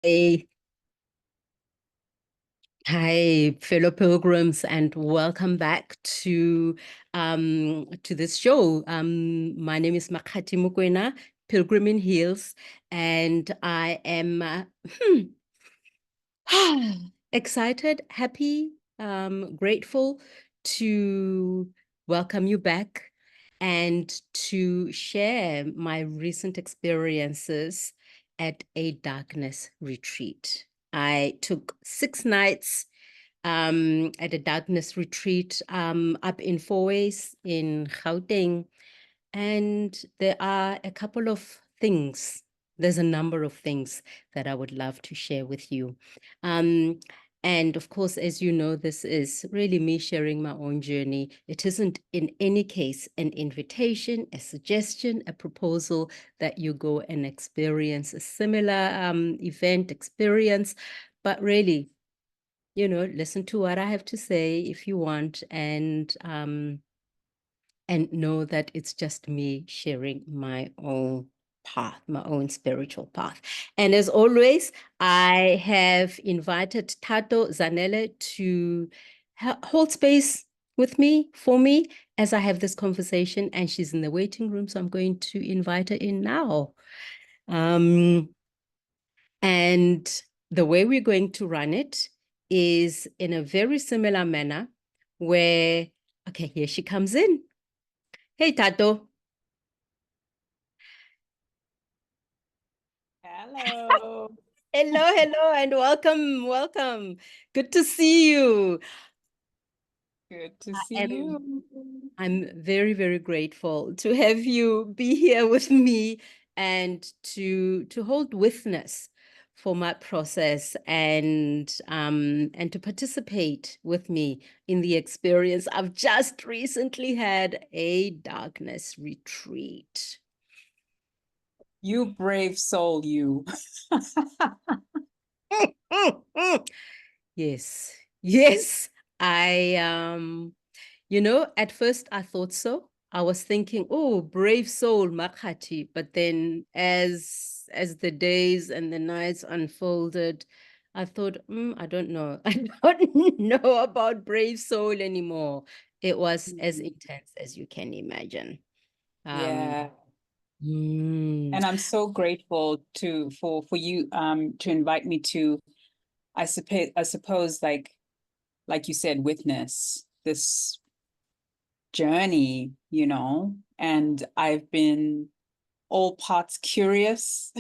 Hey, hi, fellow pilgrims, and welcome back to this show. My name is Makgati, Pilgrim in Heels, and I am excited, happy, grateful to welcome you back and to share my recent experiences at a darkness retreat. I took 6 nights at a darkness retreat up in Fourways in Gauteng. And there are a couple of things, there's a number of things that I would love to share with you. And of course, as you know, this is really me sharing my own journey. It isn't in any case an invitation, a suggestion, a proposal that you go and experience a similar event experience, but really, listen to what I have to say if you want, and know that it's just me sharing my own path, my own spiritual path. And as always, I have invited Tato Zanele to hold space with me, for me, as I have this conversation, and she's in the waiting room, so I'm going to invite her in now. And the way we're going to run it is in a very similar manner where, okay, here she comes in. Hey, Tato. Hello. Hello, and welcome. Good to see you. Good to I see am you. I'm very, very grateful to have you be here with me and to hold witness for my process and to participate with me in the experience. I've just recently had a darkness retreat. You brave soul, you. Yes. Yes. I at first I thought so. I was thinking, oh, brave soul, Makgati. But then as the days and the nights unfolded, I thought, I don't know. I don't know about brave soul anymore. It was as intense as you can imagine. Um, Yeah. mm, And I'm so grateful for you to invite me to I suppose like you said, witness this journey, and I've been all parts curious.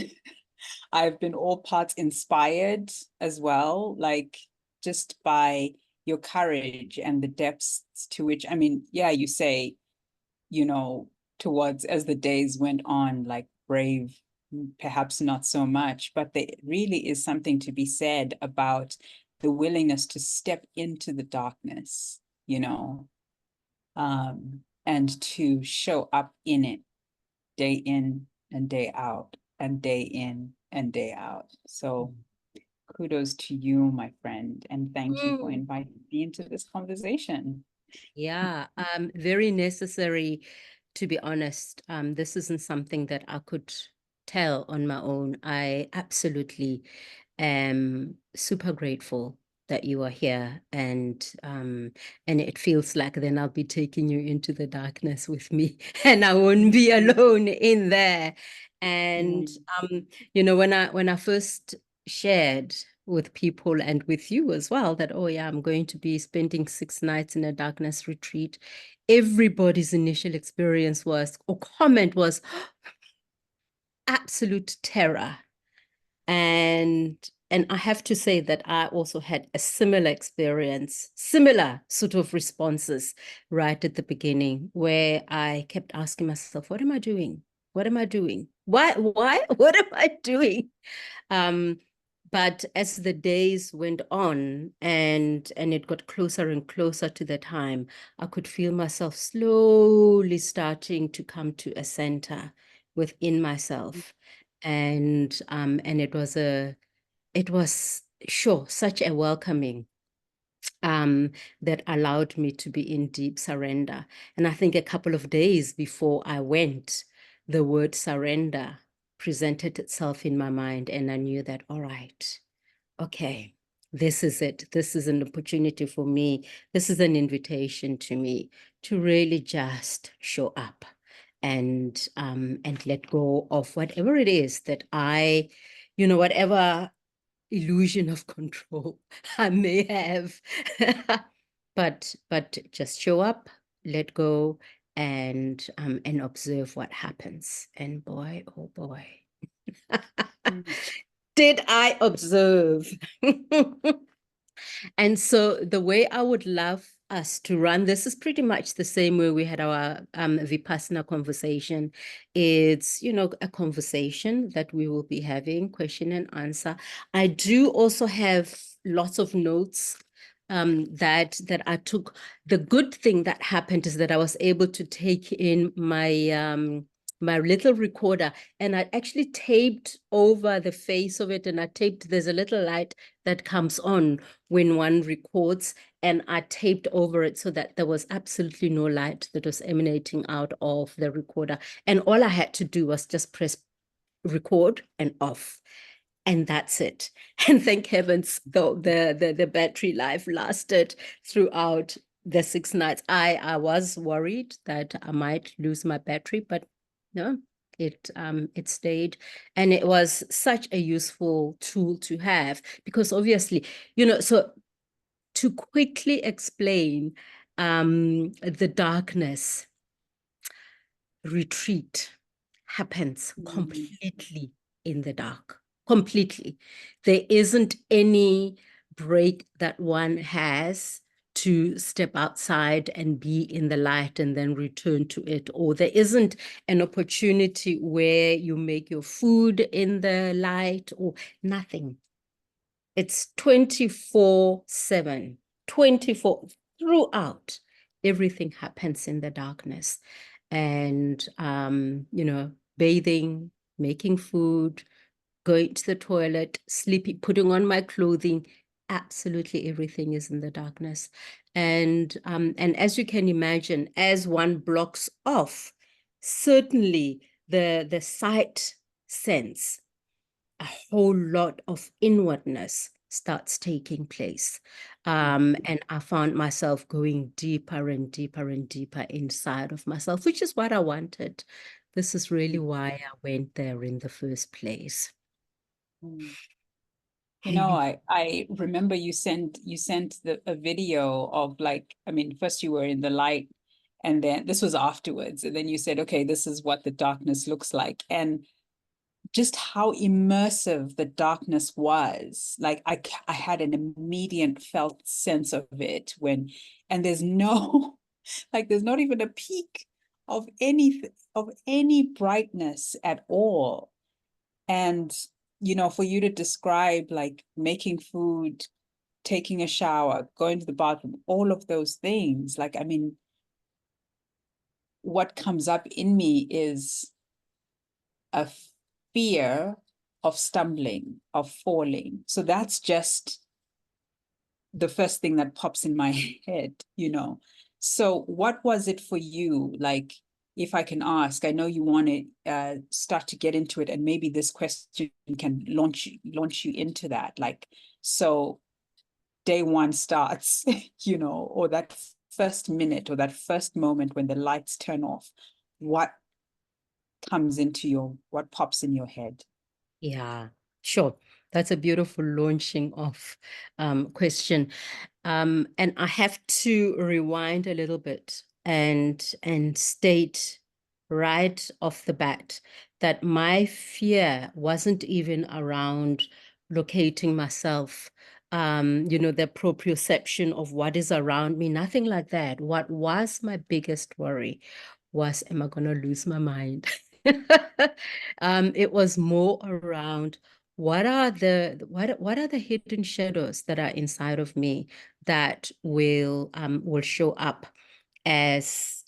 I've been all parts inspired as well, like just by your courage and the depths to which, I mean, yeah, you say, you know, towards as the days went on, like brave, perhaps not so much, but there really is something to be said about the willingness to step into the darkness, and to show up in it day in and day out and day in and day out. So kudos to you, my friend, and thank you for mm. inviting me into this conversation. Yeah, very necessary, to be honest. This isn't something that I could tell on my own. I absolutely am super grateful that you are here, and it feels like then I'll be taking you into the darkness with me, and I won't be alone in there. And Mm. when I first shared with people and with you as well that, oh yeah, I'm going to be spending 6 nights in a darkness retreat, everybody's initial experience was, or comment was, absolute terror. And I have to say that I also had a similar experience, similar sort of responses right at the beginning, where I kept asking myself, what am I doing? What am I doing? Why, what am I doing? Um, but as the days went on and it got closer and closer to the time, I could feel myself slowly starting to come to a center within myself. And it was sure such a welcoming that allowed me to be in deep surrender. And I think a couple of days before I went, the word surrender presented itself in my mind, and I knew that, all right, okay, this is it. This is an opportunity for me. This is an invitation to me to really just show up and let go of whatever it is that I, whatever illusion of control I may have. but just show up, let go, and observe what happens. And boy, oh boy, Mm. did I observe. And so the way I would love us to run this is pretty much the same way we had our Vipassana conversation. It's, a conversation that we will be having, question and answer. I do also have lots of notes that I took. The good thing that happened is that I was able to take in my little recorder, and I actually taped over the face of it, and there's a little light that comes on when one records, and I taped over it so that there was absolutely no light that was emanating out of the recorder. And all I had to do was just press record and off. And that's it. And thank heavens, the battery life lasted throughout the 6 nights. I was worried that I might lose my battery, but no, it stayed. And it was such a useful tool to have, because obviously, so to quickly explain the darkness retreat happens Mm. completely in the dark, completely. There isn't any break that one has to step outside and be in the light and then return to it, or there isn't an opportunity where you make your food in the light, or nothing. It's 24/7, 24 throughout. Everything happens in the darkness. And, bathing, making food, going to the toilet, sleeping, putting on my clothing, absolutely everything is in the darkness. And as you can imagine, as one blocks off, certainly the sight sense, a whole lot of inwardness starts taking place. And I found myself going deeper and deeper and deeper inside of myself, which is what I wanted. This is really why I went there in the first place. Mm. You know, I remember you sent a video of, like, I mean, first you were in the light, and then this was afterwards, and then you said, okay, this is what the darkness looks like. And just how immersive the darkness was. Like I had an immediate felt sense of it when, and there's no, like there's not even a peak of anything, of any brightness at all. And, for you to describe like making food, taking a shower, going to the bathroom, all of those things, like, I mean, what comes up in me is a fear of stumbling, of falling. So that's just the first thing that pops in my head. So what was it for you? Like, if I can ask, I know you want to start to get into it, and maybe this question can launch you into that. Like, so day one starts, or that first minute or that first moment when the lights turn off. What what pops in your head? Yeah, sure. That's a beautiful launching off question. And I have to rewind a little bit and state right off the bat that my fear wasn't even around locating myself, the proprioception of what is around me, nothing like that. What was my biggest worry was, am I going to lose my mind? It was more around what are the hidden shadows that are inside of me that will show up as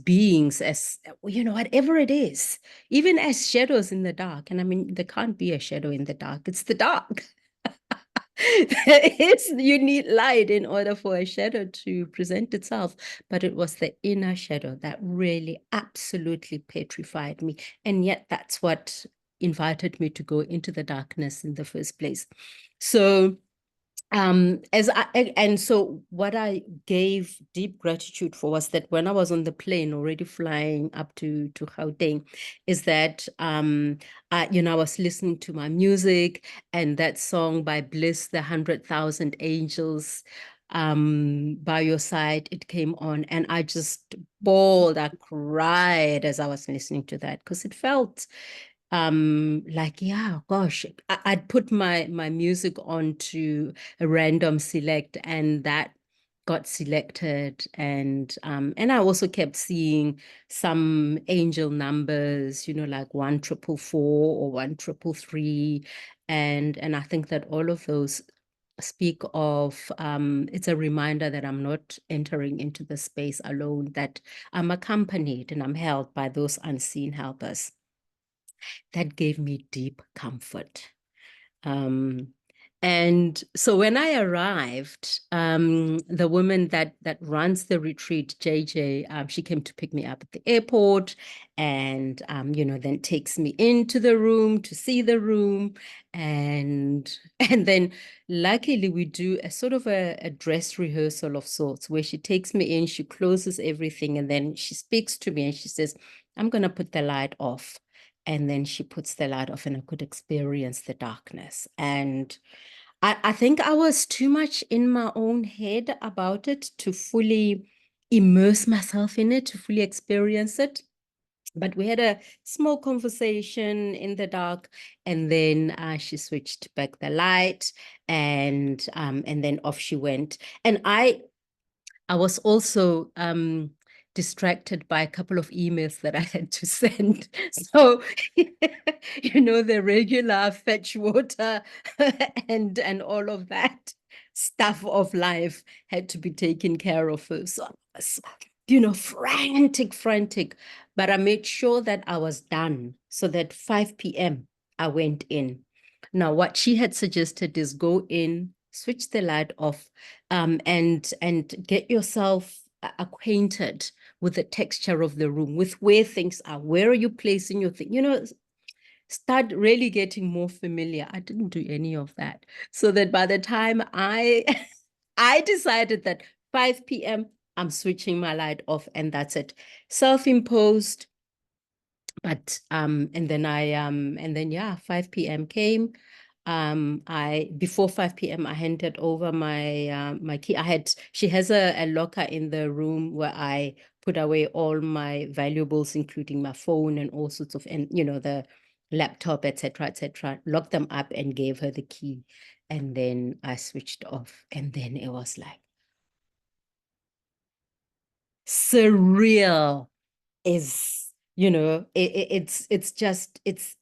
beings, as whatever it is, even as shadows in the dark. And I mean, there can't be a shadow in the dark. It's the dark. You need light in order for a shadow to present itself. But it was the inner shadow that really absolutely petrified me. And yet that's what invited me to go into the darkness in the first place. So and so what I gave deep gratitude for was that when I was on the plane already flying up to Gauteng, is that I was listening to my music, and that song by Bliss, The 100,000 Angels, by your side, it came on, and I just bawled, I cried as I was listening to that, because it felt like, yeah, gosh, I'd put my music onto a random select, and that got selected. And I also kept seeing some angel numbers, like 1444 or 1333. And I think that all of those speak of it's a reminder that I'm not entering into the space alone, that I'm accompanied and I'm held by those unseen helpers. That gave me deep comfort. Um, and so when I arrived, the woman that runs the retreat, JJ, she came to pick me up at the airport, and then takes me into the room to see the room, and and then luckily we do a sort of a dress rehearsal of sorts, where she takes me in, she closes everything, and then she speaks to me and she says, "I'm gonna put the light off." And then she puts the light off, and I could experience the darkness. And I think I was too much in my own head about it to fully immerse myself in it, to fully experience it. But we had a small conversation in the dark, and then she switched back the light, and then off she went. And I was also distracted by a couple of emails that I had to send. So, the regular fetch water and all of that stuff of life had to be taken care of first. So I was, frantic. But I made sure that I was done, so that 5 p.m. I went in. Now, what she had suggested is go in, switch the light off, and get yourself acquainted with the texture of the room, with where things are. Where are you placing your thing? Start really getting more familiar. I didn't do any of that. So that by the time I I decided that 5 p.m. I'm switching my light off, and that's it. Self-imposed. But and then yeah, 5 p.m. came. I Before 5 p.m. I handed over my key. She has a locker in the room where I put away all my valuables, including my phone and all sorts of, and the laptop, etc., etc. Locked them up and gave her the key. And then I switched off. And then it was like surreal. It's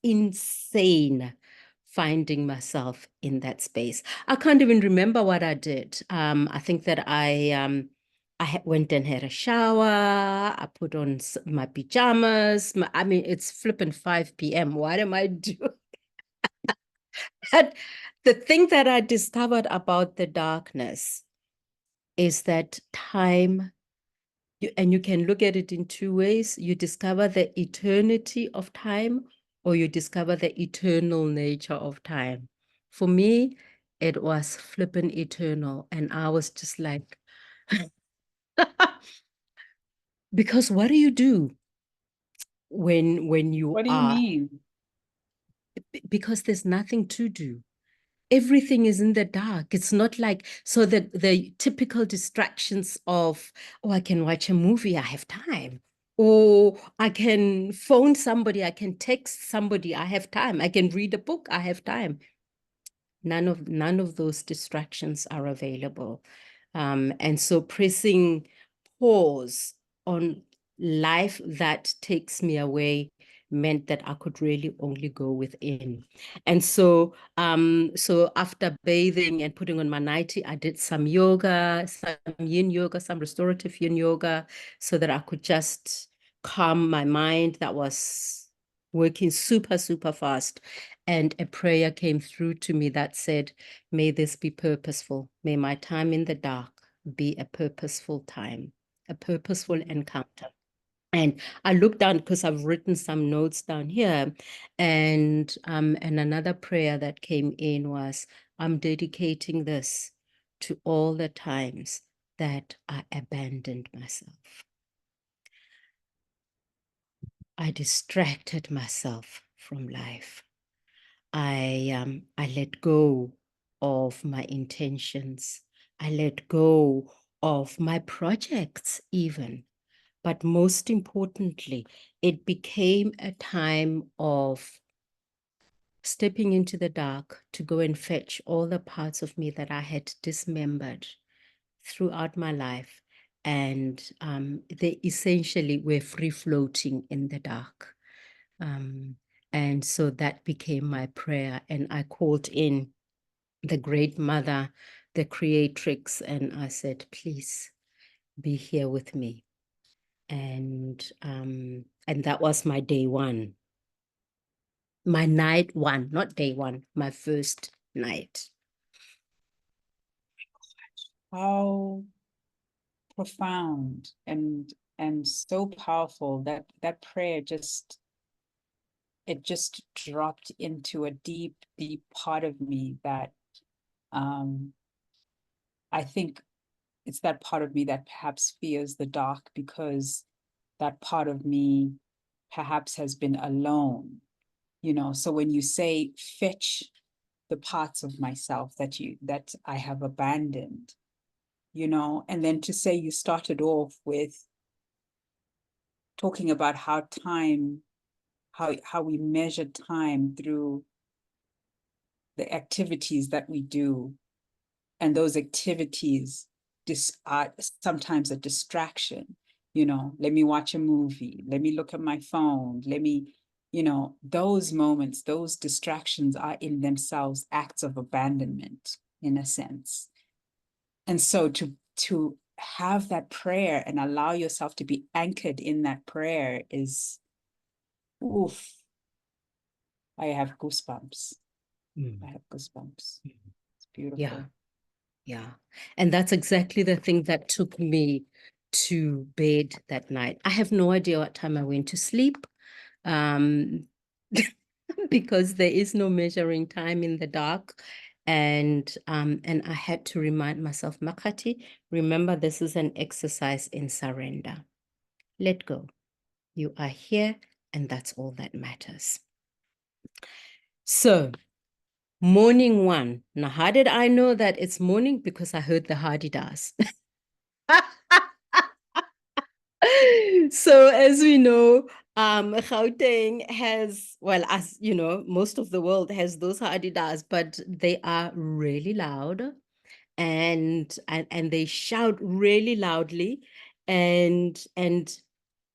insane finding myself in that space. I can't even remember what I did. I think that I went and had a shower. I put on my pajamas. I mean, it's flipping 5 p.m. What am I doing? But the thing that I discovered about the darkness is that time, and you can look at it in two ways. You discover the eternity of time, or you discover the eternal nature of time. For me, it was flippin' eternal. And I was just like, because what do you do when you What do you are, mean? because there's nothing to do. Everything is in the dark. It's not like, so that the typical distractions of, oh, I can watch a movie, I have time. Or I can phone somebody, I can text somebody, I have time. I can read a book, I have time. None of those distractions are available. And so pressing pause on life that takes me away meant that I could really only go within. And so after bathing and putting on my nightie, I did some yoga, some yin yoga, some restorative yin yoga, so that I could just calm my mind that was working super, super fast. And a prayer came through to me that said, may this be purposeful. May my time in the dark be a purposeful time, a purposeful encounter. And I looked down because I've written some notes down here. And another prayer that came in was, I'm dedicating this to all the times that I abandoned myself. I distracted myself from life. I let go of my intentions. I let go of my projects even. But most importantly, it became a time of stepping into the dark to go and fetch all the parts of me that I had dismembered throughout my life. And they essentially were free floating in the dark. And so that became my prayer. And I called in the great mother, the creatrix, and I said, please be here with me. And that was my day one. My night one, not day one, my first night. How profound and so powerful that that prayer just, it just dropped into a deep, deep part of me that I think it's that part of me that perhaps fears the dark, because that part of me perhaps has been alone, you know. So when you say fetch the parts of myself that I have abandoned, you know, and then to say you started off with talking about how time, how we measure time through the activities that we do, and those activities are sometimes a distraction. You know, let me watch a movie, let me look at my phone, let me, you know, those moments, those distractions are in themselves acts of abandonment in a sense. And so to have that prayer and allow yourself to be anchored in that prayer is, oof, I have goosebumps. I have goosebumps. It's Yeah, beautiful. yeah. And that's exactly the thing that took me to bed that night. I have no idea what time I went to sleep. Um, because there is no measuring time in the dark. And I had to remind myself, Makgati, remember this is an exercise in surrender. Let go. You are here, and that's all that matters. So, morning one. Now, how did I know that it's morning? Because I heard the Hadidas. So as we know, Gauteng has, well, as you know, most of the world has those Adidas, but they are really loud and they shout really loudly. And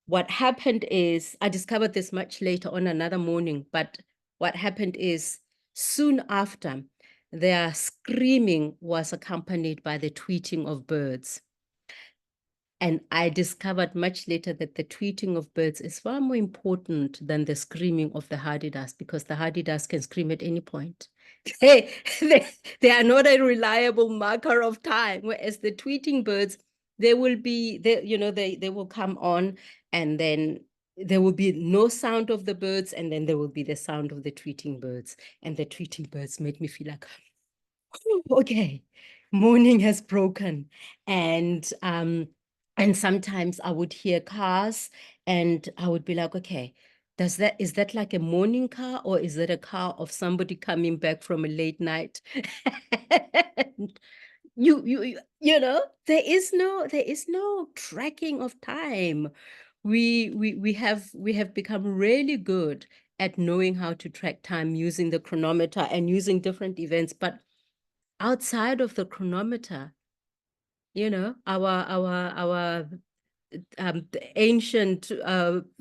what happened is, I discovered this much later on another morning, but what happened is soon after, their screaming was accompanied by the tweeting of birds. And I discovered much later that the tweeting of birds is far more important than the screaming of the Hadidas, because the Hadidas can scream at any point. They, they are not a reliable marker of time, whereas the tweeting birds, they will be, they will come on, and then there will be no sound of the birds, and then there will be the sound of the tweeting birds. And the tweeting birds made me feel like, okay, morning has broken. And sometimes I would hear cars and I would be like, okay, is that like a morning car, or is that a car of somebody coming back from a late night? And you know, there is no tracking of time. We have become really good at knowing how to track time using the chronometer and using different events, but outside of the chronometer, you know, our the ancient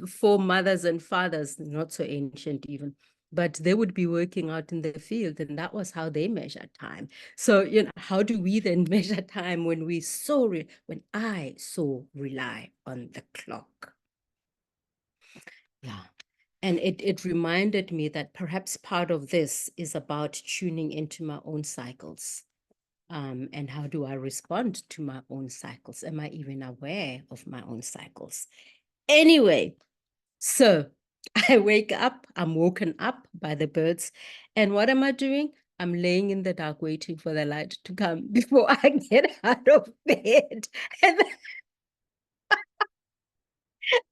foremothers and fathers, not so ancient even, but they would be working out in the field, and that was how they measured time. So, you know, how do we then measure time when when I so rely on the clock? Yeah. And it reminded me that perhaps part of this is about tuning into my own cycles. And how do I respond to my own cycles? Am I even aware of my own cycles? Anyway, so I wake up, I'm woken up by the birds. And what am I doing? I'm laying in the dark waiting for the light to come before I get out of bed. And,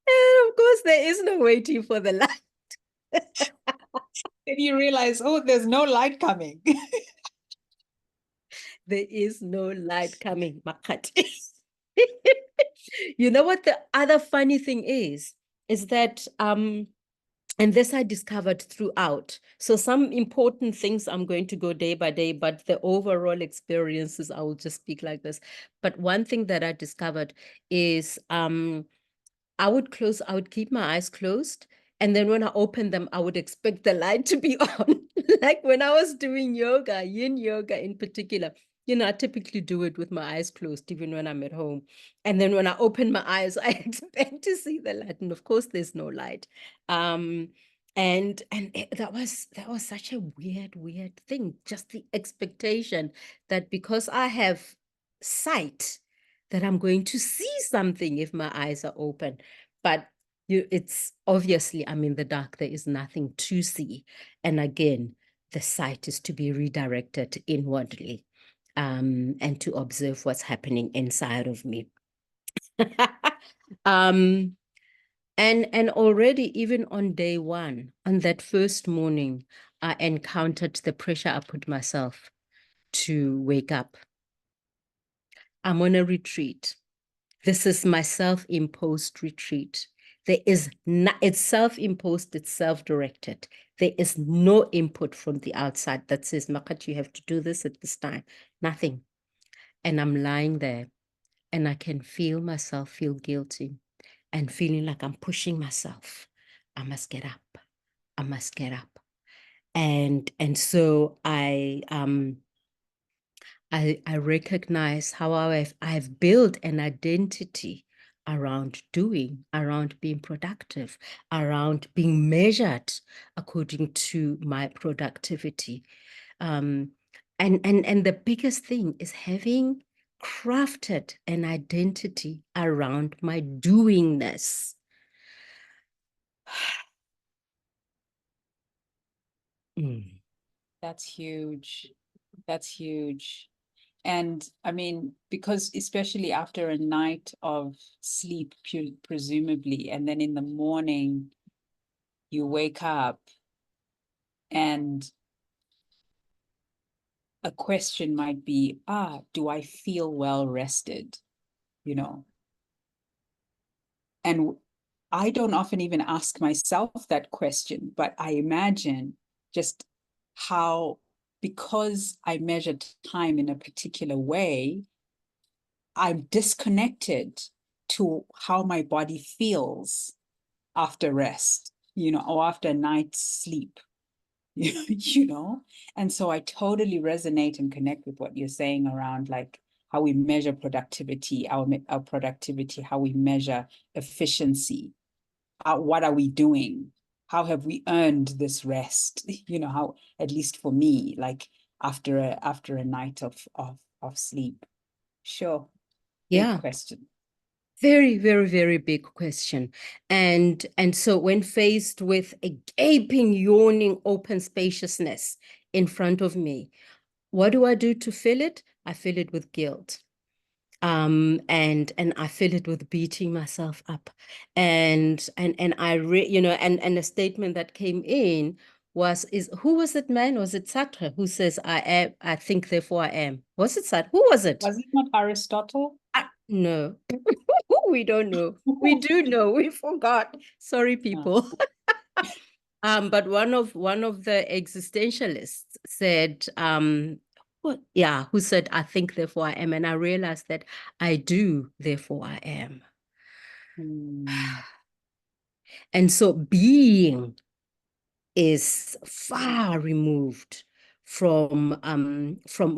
and of course, there is no waiting for the light. Then you realize, oh, there's no light coming. There is no light coming, Makgati. You know what the other funny thing is that and this I discovered throughout. So some important things I'm going to go day by day, but the overall experiences, I will just speak like this. But one thing that I discovered is I would keep my eyes closed. And then when I open them, I would expect the light to be on. Like when I was doing yoga, yin yoga in particular, I typically do it with my eyes closed, even when I'm at home. And then when I open my eyes, I expect to see the light. And of course, there's no light. Um, that was such a weird thing. Just the expectation that because I have sight, that I'm going to see something if my eyes are open. But it's obviously I'm in the dark. There is nothing to see. And again, the sight is to be redirected inwardly, and to observe what's happening inside of me. um, and already, even on day one, on that first morning, I encountered the pressure I put myself to wake up. I'm on a retreat. This is my self-imposed retreat. There is not, it's self-imposed, it's self-directed. There is no input from the outside that says, Makgati, you have to do this at this time. Nothing. And I'm lying there and I can feel myself feel guilty and feeling like I'm pushing myself. I must get up. I must get up. And so I recognize how I've built an identity around doing, around being productive, around being measured according to my productivity. Um, and the biggest thing is having crafted an identity around my doingness. Mm. That's huge. That's huge. And I mean, because especially after a night of sleep, presumably, and then in the morning, you wake up and a question might be, do I feel well rested? You know, and I don't often even ask myself that question, but I imagine just how, because I measure time in a particular way, I'm disconnected to how my body feels after rest, or after a night's sleep, you know? And so I totally resonate and connect with what you're saying around like how we measure productivity, our productivity, how we measure efficiency, what are we doing? How have we earned this rest? How, at least for me, like after a night of sleep. Sure. Big Yeah. question. Very, very, very big question. And so when faced with a gaping, yawning, open spaciousness in front of me, what do I do to fill it? I fill it with guilt. And I fill it with beating myself up. And and a statement that came in is who was it, man? Was it Sartre who says I think, therefore I am? Was it Sartre? Who was it? Was it not Aristotle? No. We don't know. We do know. We forgot. Sorry, No. people. But one of the existentialists said, who said, I think, therefore I am. And I realized that I do, therefore I am. Hmm. And so being is far removed from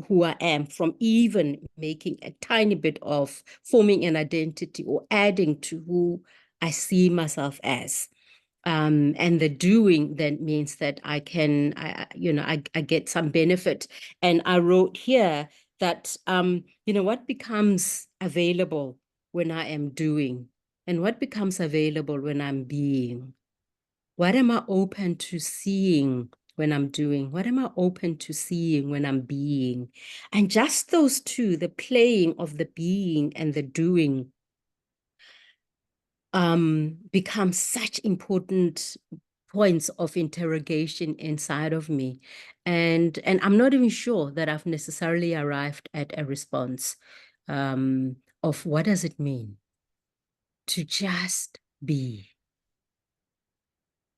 who I am, from even making a tiny bit of forming an identity or adding to who I see myself as. And the doing then means that I can, I get some benefit. And I wrote here that, what becomes available when I am doing, and what becomes available when I'm being. What am I open to seeing when I'm doing? What am I open to seeing when I'm being? And just those two, the playing of the being and the doing, become such important points of interrogation inside of me. And I'm not even sure that I've necessarily arrived at a response of what does it mean to just be.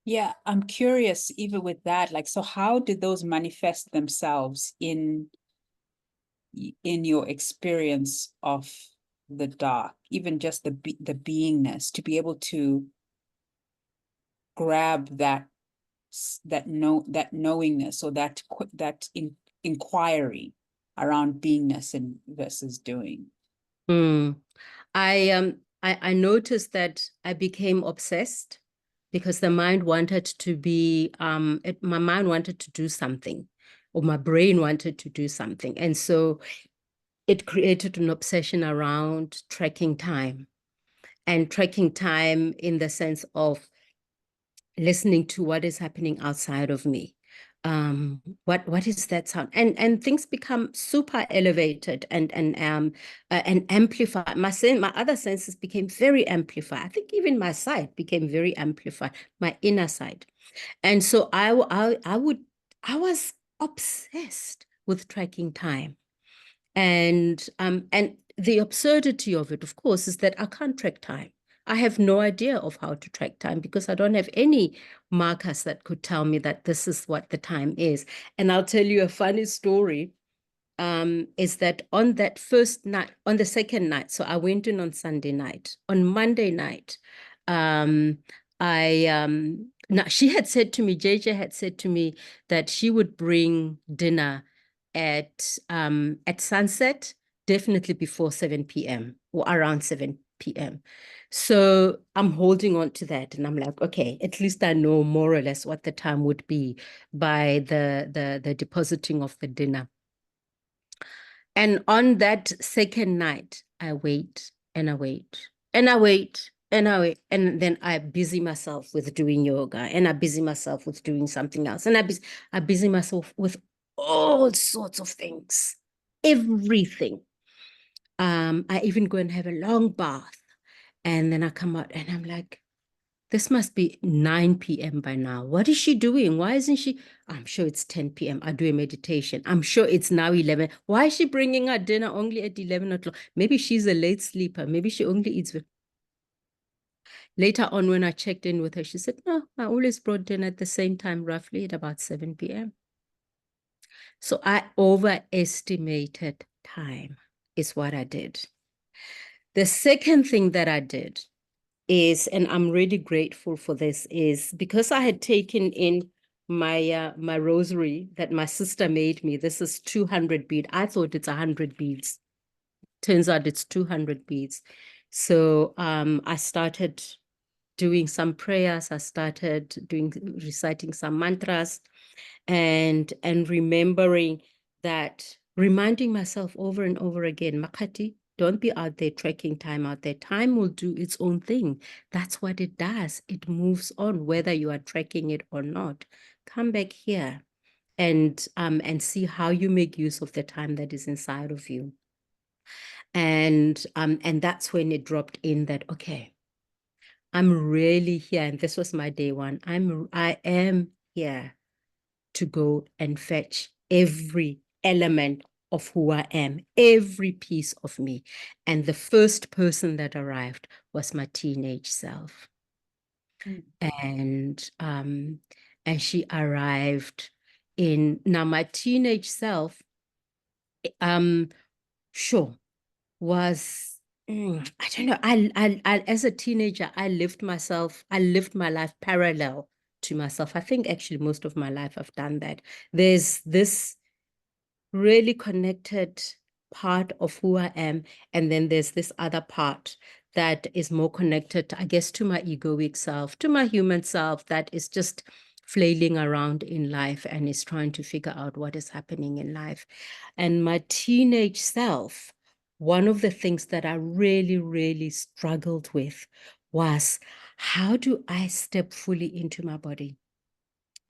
Yeah, I'm curious even with that, like, so how did those manifest themselves in your experience of the dark, even just the beingness, to be able to grab that knowingness, or inquiry around beingness and versus doing. Mm. I noticed that I became obsessed because the mind wanted to be, my mind wanted to do something, or my brain wanted to do something. And so it created an obsession around tracking time, and tracking time in the sense of listening to what is happening outside of me. What is that sound? And things become super elevated and amplified. My other senses became very amplified. I think even my sight became very amplified, my inner sight. And so I was obsessed with tracking time. And the absurdity of it, of course, is that I can't track time. I have no idea of how to track time because I don't have any markers that could tell me that this is what the time is. And I'll tell you a funny story. Is that on that first night, on the second night, so I went in on Sunday night. On Monday night, um, now she had said to me, JJ had said to me that she would bring dinner at sunset, definitely before 7 p.m. or around 7 p.m. So I'm holding on to that, and I'm like, okay, at least I know more or less what the time would be by the depositing of the dinner. And on that second night, I wait and I wait and I wait and I wait. And then I busy myself with doing yoga, and I busy myself with doing something else. And I busy myself with all sorts of things, everything. I even go and have a long bath. And then I come out and I'm like, this must be 9 p.m. by now. What is she doing? Why isn't she? I'm sure it's 10 p.m. I do a meditation. I'm sure it's now 11. Why is she bringing her dinner only at 11 o'clock? Maybe she's a late sleeper. Maybe she only eats. Later on, when I checked in with her, she said, no, I always brought dinner at the same time, roughly at about 7 p.m. So I overestimated time, is what I did. The second thing that I did is, and I'm really grateful for this, is because I had taken in my rosary that my sister made me. This is 200 beads. I thought it's 100 beads. Turns out it's 200 beads. So I started doing some prayers. I started reciting some mantras, and remembering that, reminding myself over and over again, Makgati, don't be out there tracking time out there. Time will do its own thing. That's what it does. It moves on, whether you are tracking it or not. Come back here and see how you make use of the time that is inside of you. And that's when it dropped in that, okay, I'm really here. And this was my day one. I am here to go and fetch every element of who I am, every piece of me. And the first person that arrived was my teenage self. Mm. And she arrived in, now my teenage self, um, sure, was I don't know. I as a teenager, I lived my life parallel to myself. I think actually most of my life I've done that. There's this really connected part of who I am, and then there's this other part that is more connected, I guess, to my egoic self, to my human self that is just flailing around in life and is trying to figure out what is happening in life. And my teenage self, one of the things that I really, really struggled with was, how do I step fully into my body?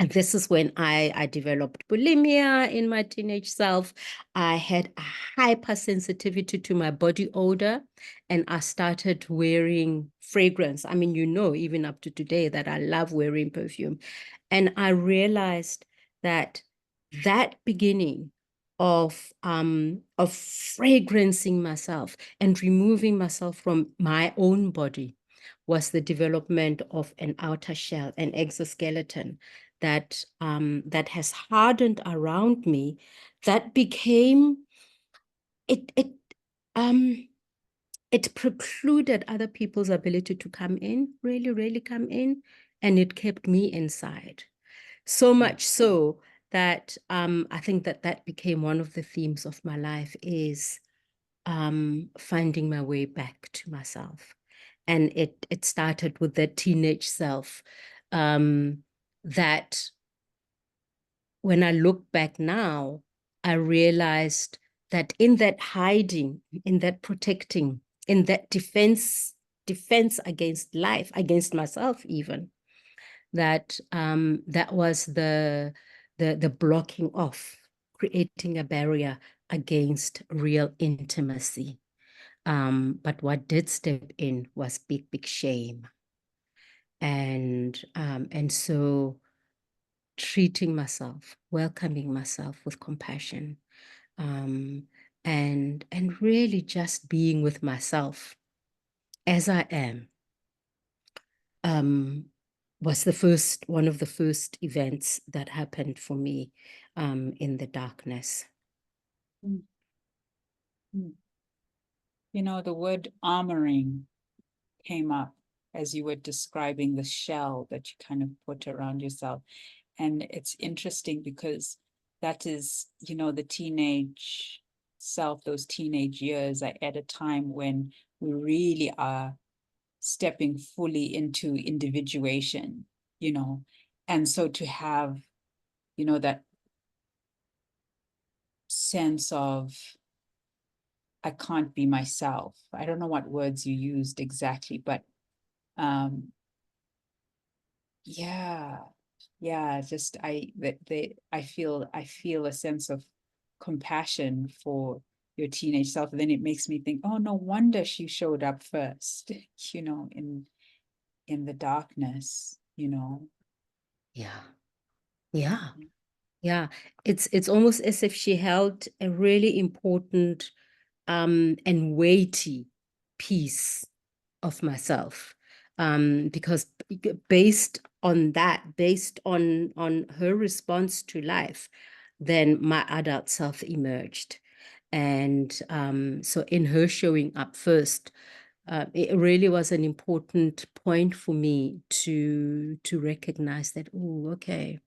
And this is when I developed bulimia in my teenage self. I had a hypersensitivity to my body odor, and I started wearing fragrance. I mean, even up to today that I love wearing perfume. And I realized that that beginning of fragrancing myself and removing myself from my own body was the development of an outer shell, an exoskeleton that has hardened around me, that became it it um it precluded other people's ability to come in, really, really come in, and it kept me inside. So much so that I think that became one of the themes of my life, is finding my way back to myself. And it started with that teenage self, that when I look back now, I realized that in that hiding, in that protecting, in that defense against life, against myself even, that was the blocking off, creating a barrier against real intimacy. But what did step in was big, big shame. And so treating myself, welcoming myself with compassion, um, and really just being with myself as I am, um, was one of the first events that happened for me in the darkness. Mm. Mm. The word armoring came up as you were describing the shell that you kind of put around yourself. And it's interesting because that is, the teenage self, those teenage years are at a time when we really are stepping fully into individuation, and so to have, that sense of, I can't be myself. I don't know what words you used exactly, but um yeah, just I feel a sense of compassion for your teenage self. And then it makes me think, oh, no wonder she showed up first, in the darkness. Yeah, yeah, yeah. It's almost as if she held a really important and weighty piece of myself, because based on that, based on her response to life, then my adult self emerged. And so in her showing up first, it really was an important point for me to recognize that, oh, okay.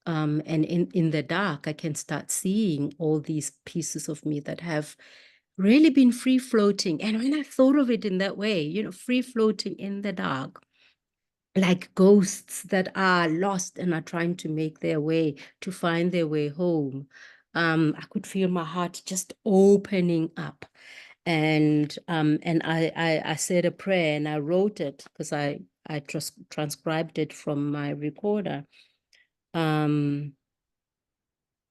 And in the dark, I can start seeing all these pieces of me that have really been free floating. And when I thought of it in that way, free floating in the dark, like ghosts that are lost and are trying to make their way, to find their way home, I could feel my heart just opening up. And I said a prayer and I wrote it because I transcribed it from my recorder. Um,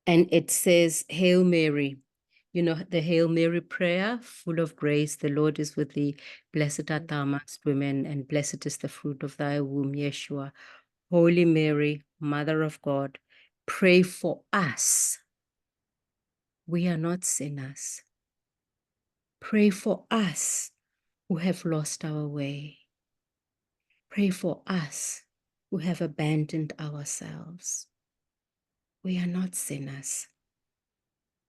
and it says, Hail Mary, the Hail Mary prayer, full of grace, the Lord is with thee. Blessed art thou amongst women, and blessed is the fruit of thy womb, Yeshua. Holy Mary, Mother of God, pray for us. We are not sinners. Pray for us who have lost our way. Pray for us who have abandoned ourselves. We are not sinners.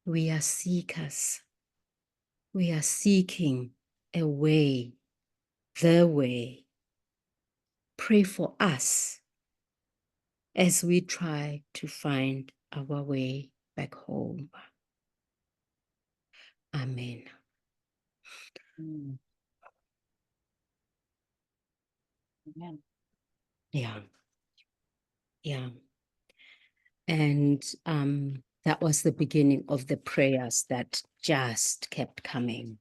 We are seekers. We are seeking a way, the way. Pray for us as we try to find our way back home. Amen. Mm. Amen. Yeah. Yeah. And that was the beginning of the prayers that just kept coming.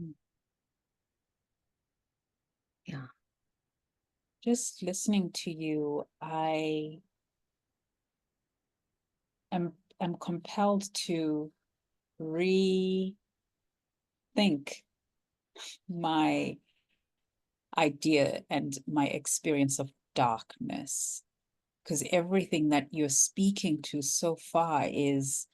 Mm. Yeah. Just listening to you, I am compelled to rethink my idea and my experience of darkness, because everything that you're speaking to so far is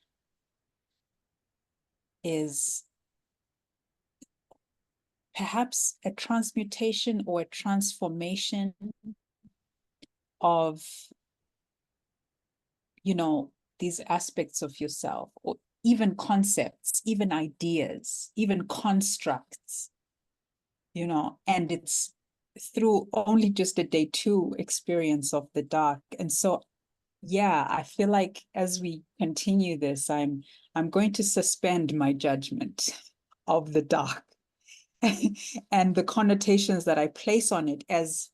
perhaps a transmutation or a transformation of, you know, these aspects of yourself, or even concepts, even ideas, even constructs, you know, and it's through only just a day two experience of the dark. And so, yeah, I feel like as we continue this, I'm going to suspend my judgment of the dark and the connotations that I place on it as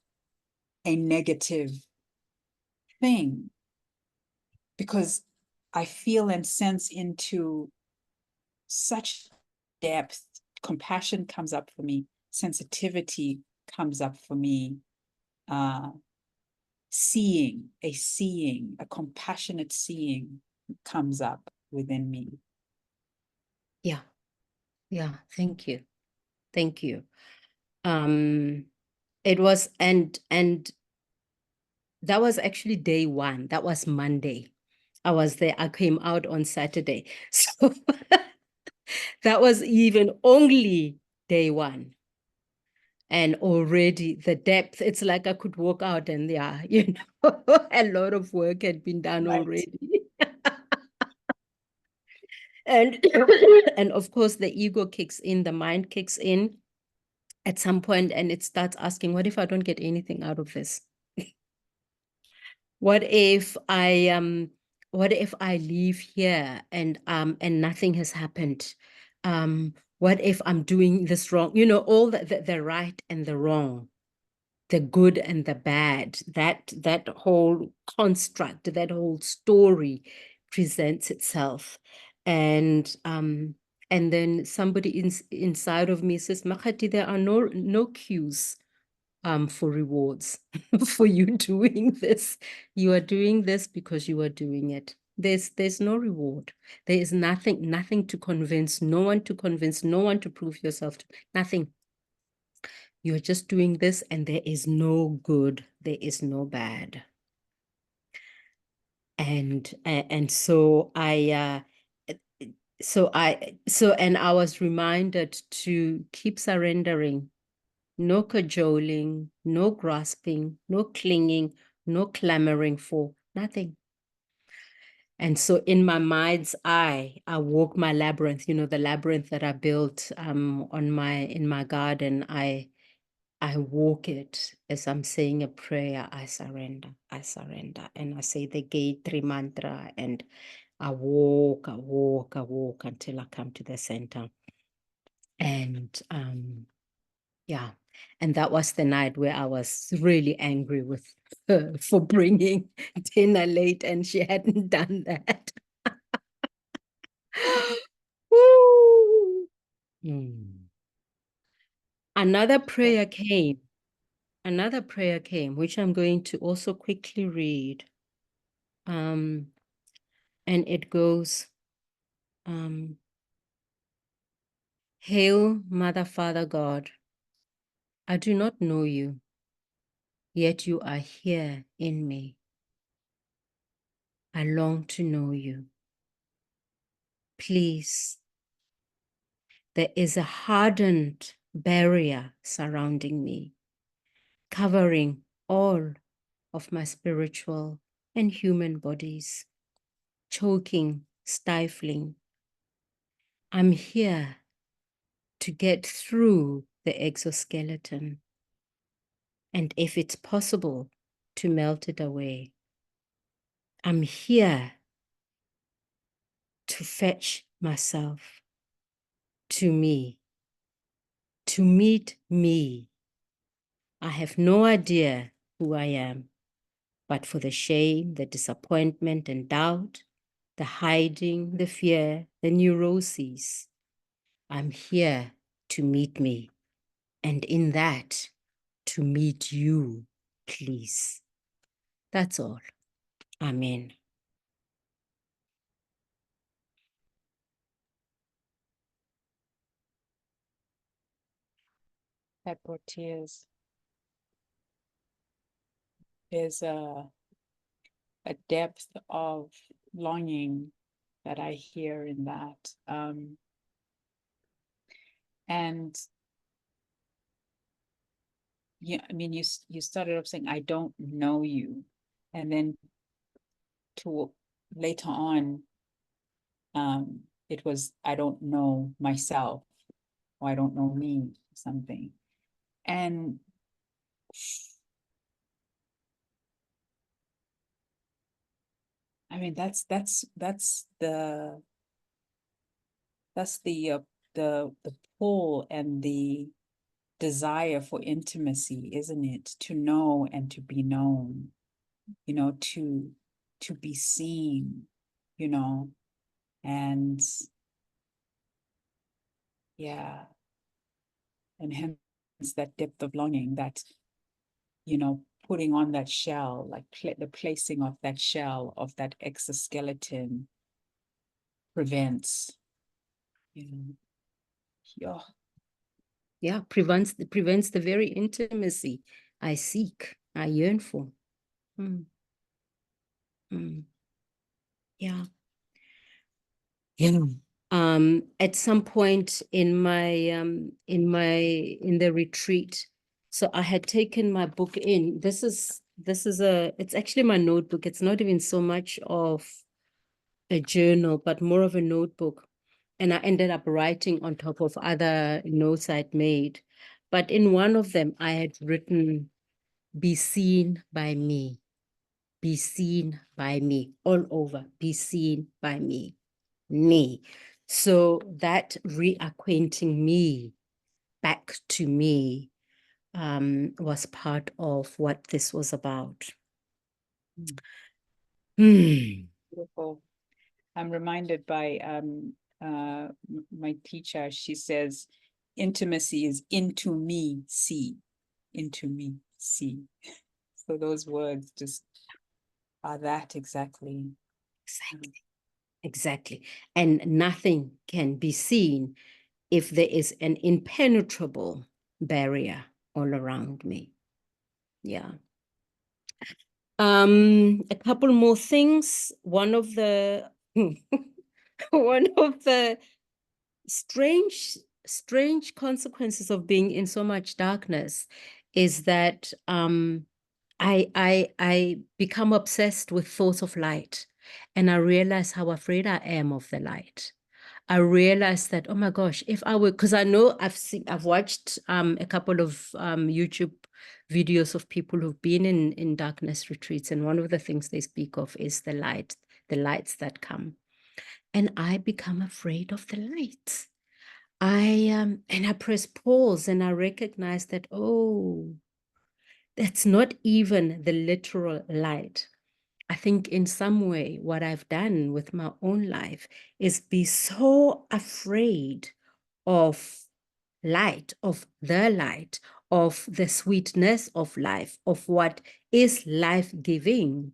a negative thing, because I feel and sense into such depth. Compassion comes up for me, sensitivity comes up for me, uh, seeing, a compassionate seeing comes up within me. Yeah. Yeah. Thank you. Thank you. It was, and that was actually day one. That was Monday. I was there. I came out on Saturday. So that was even only day one. And already the depth, it's like I could walk out and yeah, a lot of work had been done Right. already. And and of course the ego kicks in, the mind kicks in at some point, and it starts asking, what if I don't get anything out of this? What if I leave here and nothing has happened? What if I'm doing this wrong? You know, all the right and the wrong, the good and the bad, that whole construct, that whole story presents itself. And then somebody inside of me says, Makgati, there are no cues for rewards for you doing this. You are doing this because you are doing it. There's no reward. There is nothing to convince, no one to convince, no one to prove yourself to, nothing. You're just doing this, and there is no good, there is no bad. And so I was reminded to keep surrendering. No cajoling, no grasping, no clinging, no clamoring for nothing. And so in my mind's eye, I walk my labyrinth, the labyrinth that I built in my garden. I walk it as I'm saying a prayer. I surrender, and I say the Gayatri mantra, and I walk until I come to the center. And yeah, and that was the night where I was really angry with her for bringing dinner late, and she hadn't done that. Woo! Another prayer came. Another prayer came, which I'm going to also quickly read. And it goes, Hail, Mother, Father, God. I do not know you, yet you are here in me. I long to know you. Please, there is a hardened barrier surrounding me, covering all of my spiritual and human bodies, choking, stifling. I'm here to get through the exoskeleton, and if it's possible, to melt it away. I'm here to fetch myself to me, to meet me I have no idea who I am, but for the shame, the disappointment and doubt, the hiding, the fear, the neuroses, I'm here to meet me, and in that, to meet you, please. That's all. Amen. That brought tears. There's a depth of longing that I hear in that. And yeah, I mean, you started off saying, I don't know you. And then to later on, it was, I don't know myself, or I don't know me, something. And I mean, that's the pull and the desire for intimacy, isn't it? To know and to be known, to be seen, you know, and yeah, and hence that depth of longing, that, putting on that shell, like the placing of that shell, of that exoskeleton prevents, yeah. Yeah, prevents the very intimacy I seek, I yearn for. Mm. Mm. Yeah. Yeah. At some point in the retreat, so I had taken my book in. It's actually my notebook. It's not even so much of a journal, but more of a notebook. And I ended up writing on top of other notes I'd made. But in one of them, I had written, be seen by me, be seen by me, all over, be seen by me. So that reacquainting me back to me was part of what this was about. Beautiful. I'm reminded by my teacher. She says, intimacy is into me, see, into me, see. So those words just are that exactly. Exactly. And nothing can be seen if there is an impenetrable barrier all around me. Yeah. A couple more things. One of the one of the strange consequences of being in so much darkness is that I become obsessed with thoughts of light, and I realize how afraid I am of the light. I realized that, oh my gosh, if I were, because I know I've watched a couple of YouTube videos of people who've been in darkness retreats, and one of the things they speak of is the lights that come. And I become afraid of the lights. And I press pause and I recognize that, oh, that's not even the literal light. I think in some way, what I've done with my own life is be so afraid of light, of the sweetness of life, of what is life-giving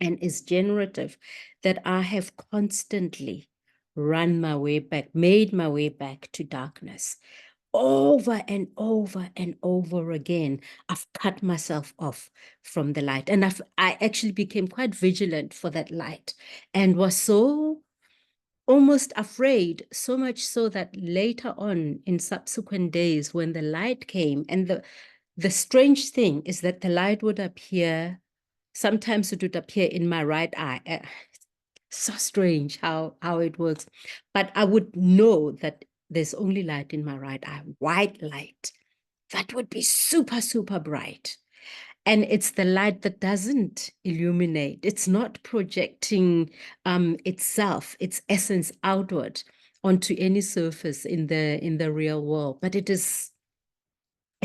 and is generative, that I have constantly run my way back, made my way back to darkness. Over and over and over again, I've cut myself off from the light. And I actually became quite vigilant for that light and was so almost afraid, so much so that later on in subsequent days when the light came, and the strange thing is that the light would appear, sometimes it would appear in my right eye. So strange how it works. But I would know that there's only light in my right eye, white light. That would be super, super bright. And it's the light that doesn't illuminate. It's not projecting itself, its essence outward onto any surface in the real world. But it's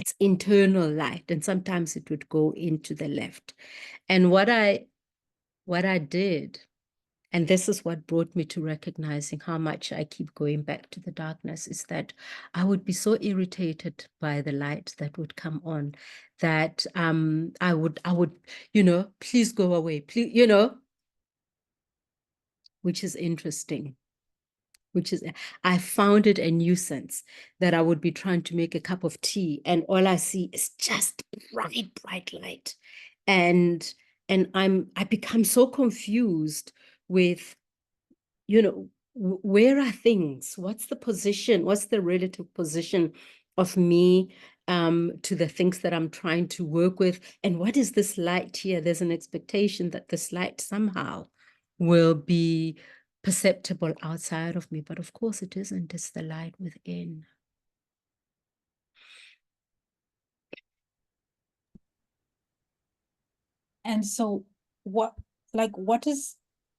It's internal light, and sometimes it would go into the left. And what I did, and this is what brought me to recognizing how much I keep going back to the darkness, is that I would be so irritated by the light that would come on that I would, please go away, please, which is interesting. I found it a nuisance that I would be trying to make a cup of tea and all I see is just bright light. And I become so confused with, where are things? What's the position? What's the relative position of me to the things that I'm trying to work with? And what is this light here? There's an expectation that this light somehow will be perceptible outside of me, but of course it isn't. It's the light within. And so what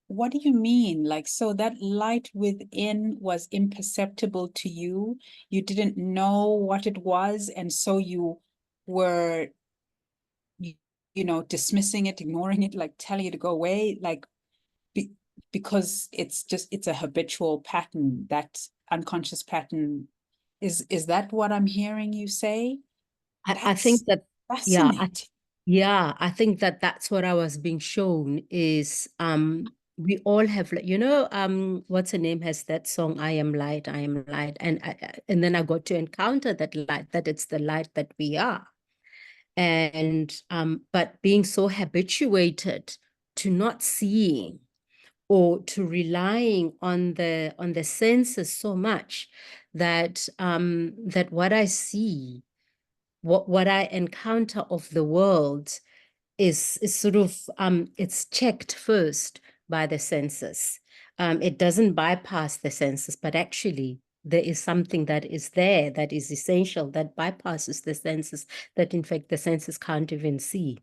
what do you mean? Like, so that light within was imperceptible to you. You didn't know what it was, and so you were, you, dismissing it, ignoring it, like telling it to go away, like be, because it's a habitual pattern, that unconscious pattern. Is that what I'm hearing you say? I think That's that, yeah, fascinating. I think that that's what I was being shown is we all have, what's her name has that song, I Am Light, I Am Light. And then I got to encounter that light, that it's the light that we are. And but being so habituated to not seeing or to relying on the senses so much that that what I see, what I encounter of the world is sort of it's checked first by the senses. It doesn't bypass the senses, but actually there is something that is there that is essential that bypasses the senses, that in fact the senses can't even see,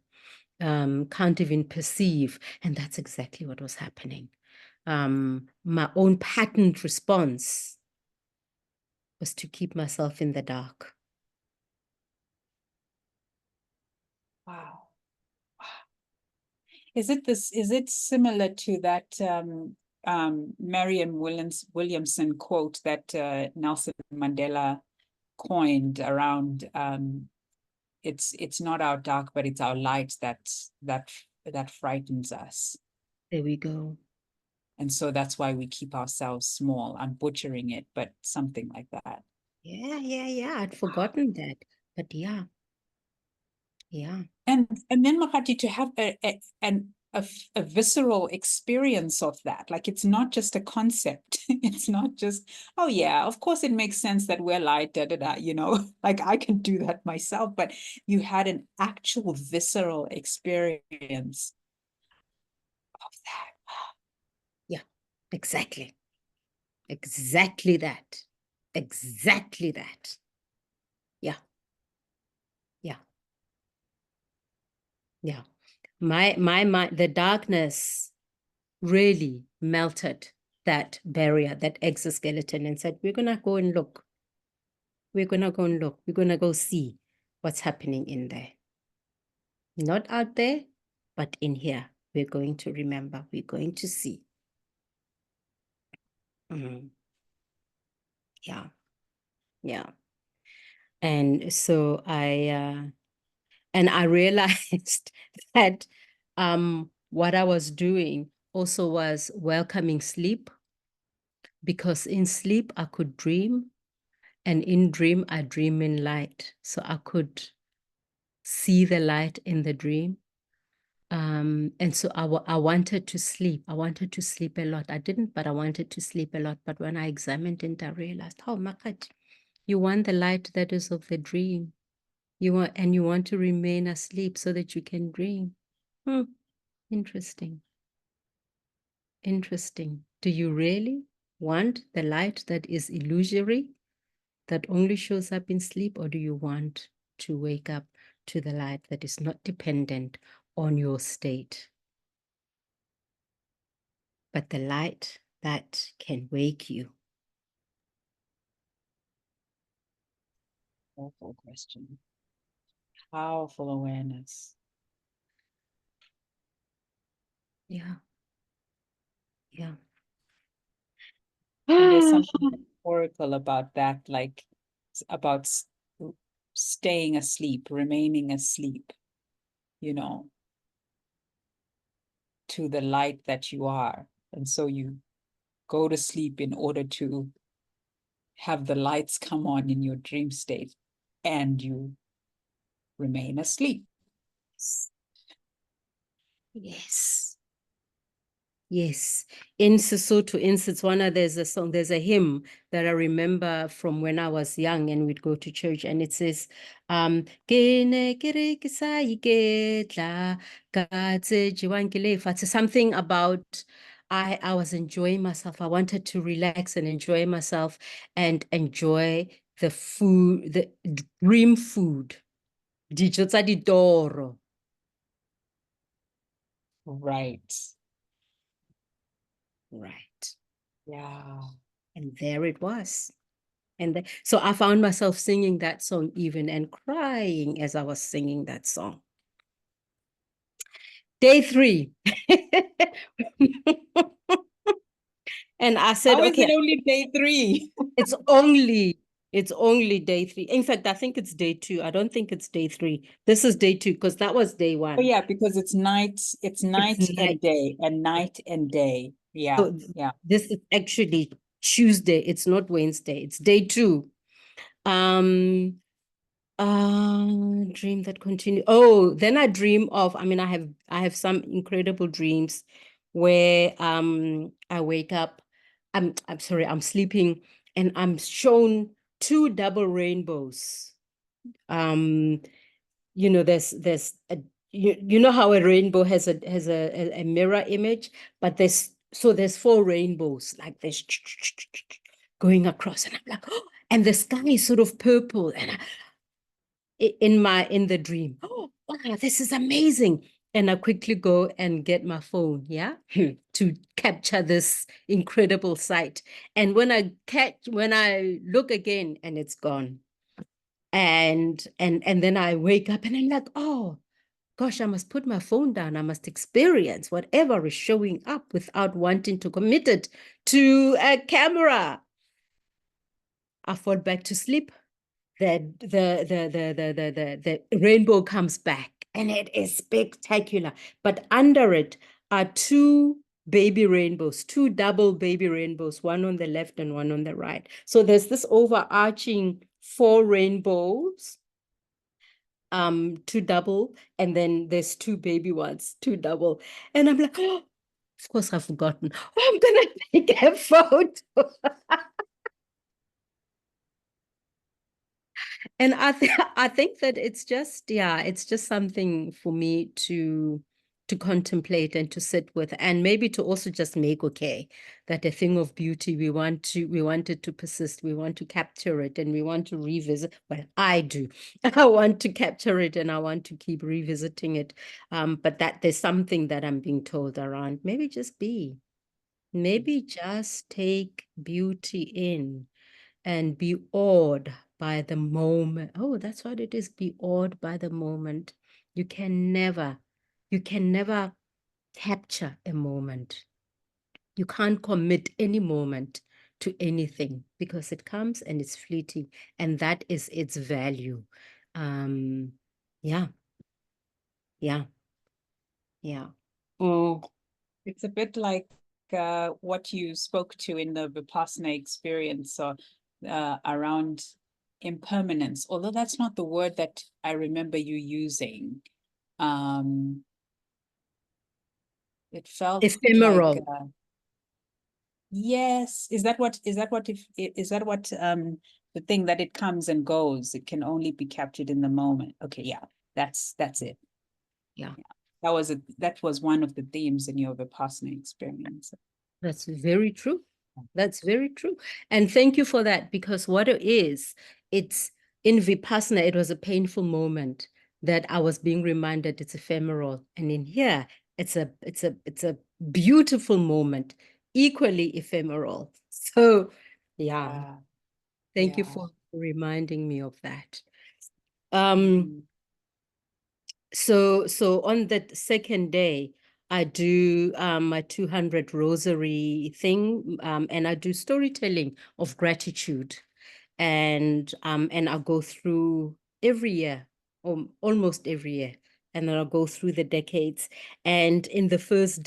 can't even perceive. And that's exactly what was happening. My own patterned response was to keep myself in the dark. Wow. Is it similar to that Marianne Williamson quote that Nelson Mandela coined around it's not our dark, but it's our light that frightens us. There we go. And so that's why we keep ourselves small. I'm butchering it, but something like that. Yeah. I'd forgotten that. But yeah. And then Makgati, to have a visceral experience of that, like it's not just a concept. It's not just, oh yeah, of course it makes sense that we're light, like I can do that myself, but you had an actual visceral experience of that. Yeah. Exactly. Exactly that. Exactly that. Yeah. Yeah. Yeah. The darkness really melted that barrier, that exoskeleton, and said, we're gonna go and look. We're gonna go and look. We're gonna go see what's happening in there. Not out there, but in here. We're going to remember. We're going to see. Yeah. Yeah. And so I realized that what I was doing also was welcoming sleep, because in sleep I could dream, and in dream I dream in light. So I could see the light in the dream. And so I wanted to sleep. I wanted to sleep a lot. I didn't, but I wanted to sleep a lot. But when I examined it, I realized, oh, Makgati, you want the light that is of the dream. You want to remain asleep so that you can dream. Interesting. Interesting. Do you really want the light that is illusory, that only shows up in sleep, or do you want to wake up to the light that is not dependent on your state, but the light that can wake you? Awful question. Powerful awareness. Yeah. Yeah. And there's something metaphorical about that, like about staying asleep, remaining asleep, you know, to the light that you are. And so you go to sleep in order to have the lights come on in your dream state, and you remain asleep. Yes. Yes. In Sesotho, in Setswana, there's a song, there's a hymn that I remember from when I was young and we'd go to church, and it says, "Ke ne ke re ke sa iketla, ka tse jewang ke lefatshe," something about I was enjoying myself. I wanted to relax and enjoy myself and enjoy the food, the dream food. Dijo tsa ditoro. Right. Right. Yeah. And there it was. And so I found myself singing that song even and crying as I was singing that song. Day 3. And I said, How is okay, it only day 3? it's only day 3. In fact, I think it's day 2. I don't think it's day 3. This is day 2 because that was day Oh 1. yeah, because it's It's night night. and day, and night and day. Yeah, So yeah. this is actually Tuesday. It's not Wednesday. It's day 2. Um, dream that continue. Oh, then I dream of, I mean, I have some incredible dreams where I wake up, I'm sorry, I'm sleeping and I'm shown 2 double rainbows. Um, there's you know how a rainbow has a mirror image, but there's 4 rainbows like this going across, and I'm like, oh, and the sky is sort of purple, and in the dream, oh wow, this is amazing. And I quickly go and get my phone, yeah, to capture this incredible sight. And when I look again, and it's gone. And then I wake up and I'm like, oh gosh, I must put my phone down. I must experience whatever is showing up without wanting to commit it to a camera. I fall back to sleep. The rainbow comes back and it is spectacular. But under it are 2 baby rainbows, 2 double baby rainbows, one on the left and one on the right. So there's this overarching 4 rainbows, 2 double, and then there's 2 baby ones, 2 double. And I'm like, oh, of course I've forgotten. Oh, I'm gonna take a photo. And I think that it's just something for me to contemplate and to sit with, and maybe to also just make okay that a thing of beauty, we want it to persist, we want to capture it, and we want to revisit. Well, I do. I want to capture it and I want to keep revisiting it. But that there's something that I'm being told around. Maybe just take beauty in and be awed by the moment. Oh, that's what it is. Be awed by the moment. You can never, you can never capture a moment. You can't commit any moment to anything because it comes and it's fleeting, and that is its value. Um, yeah, yeah, yeah. Mm. It's a bit like what you spoke to in the Vipassana experience, or around impermanence, although that's not the word that I remember you using. Um, it felt like Ephemeral. yes. Is that what the thing that it comes and goes? It can only be captured in the moment. Okay, yeah, that's it. Yeah. Yeah. That was one of the themes in your Vipassana experience. That's very true. That's very true. And thank you for that, because what it is, it's in Vipassana, it was a painful moment that I was being reminded it's ephemeral. And in here, it's a beautiful moment, equally ephemeral. So yeah, Yeah, thank you yeah. for reminding me of that. Mhm. So on that second day, I do my 200 rosary thing, and I do storytelling of gratitude. And I'll go through every year, or almost every year. And then I'll go through the decades. And in the first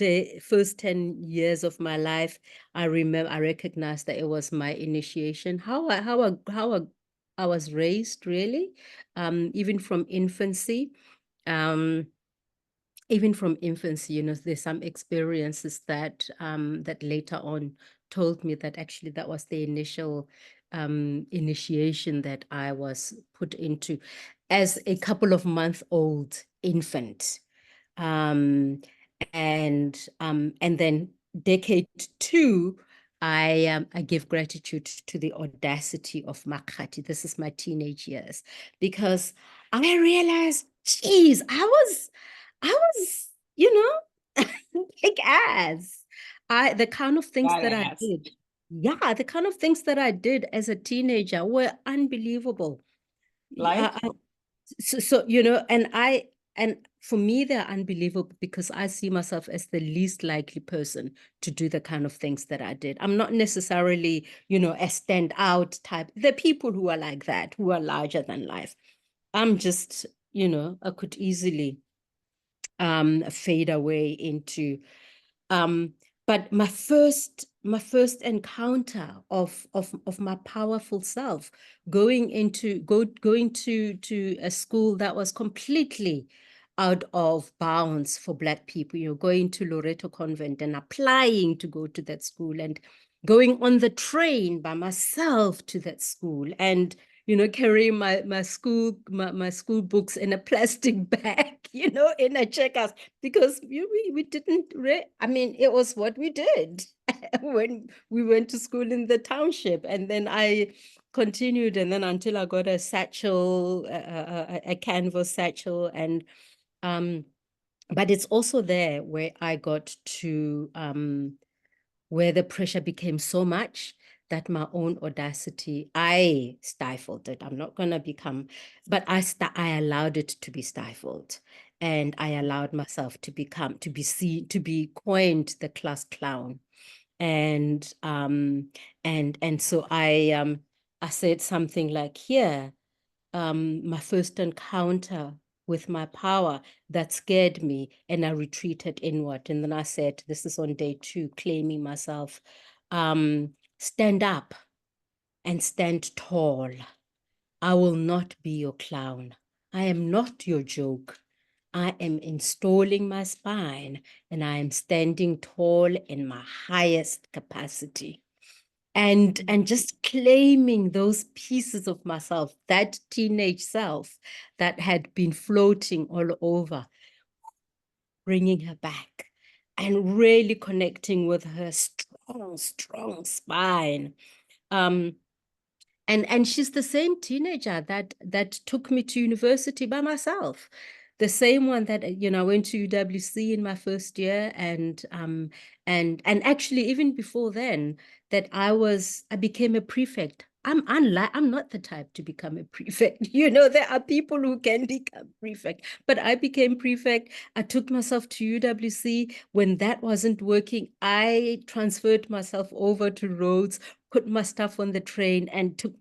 10 years of my life, I recognized that it was my initiation, I was raised, really, even from infancy. Um, Even from infancy, there's some experiences that later on told me that actually that was the initial initiation that I was put into as a couple of month old infant. Um, and then decade two, I give gratitude to the audacity of Makgati. This is my teenage years, because I realized, geez, I was, big ass. The kind of things that I Badass. did, yeah, the kind of things that I did as a teenager were unbelievable. Yeah, Like, and for me, they're unbelievable because I see myself as the least likely person to do the kind of things that I did. I'm not necessarily, a standout type. There are people who are like that, who are larger than life. I'm just, I could easily fade away into um, but my first encounter of my powerful self, going to a school that was completely out of bounds for Black people, going to Loreto Convent and applying to go to that school, and going on the train by myself to that school, and carrying my school books in a plastic bag, in a checkhouse, because we didn't I mean, it was what we did when we went to school in the township. And then I continued, and then until I got a satchel, a canvas satchel. And but it's also there where I got to where the pressure became so much that my own audacity, I stifled it. I'm not going to become, but I allowed it to be stifled. And I allowed myself to be coined the class clown. And so I said something like, here, my first encounter with my power that scared me, and I retreated inward. And then I said, this is on day two, claiming myself, stand up and stand tall. I will not be your clown. I am not your joke. I am installing my spine, and I am standing tall in my highest capacity. And just claiming those pieces of myself, that teenage self that had been floating all over, bringing her back and really connecting with her strong spine. Um, and she's the same teenager that took me to university by myself. The same one that, I went to UWC in my first year, and actually even before then, that I became a prefect. I'm not the type to become a prefect. There are people who can become prefect, but I became prefect. I took myself to UWC. When that wasn't working, I transferred myself over to Rhodes, put my stuff on the train, and took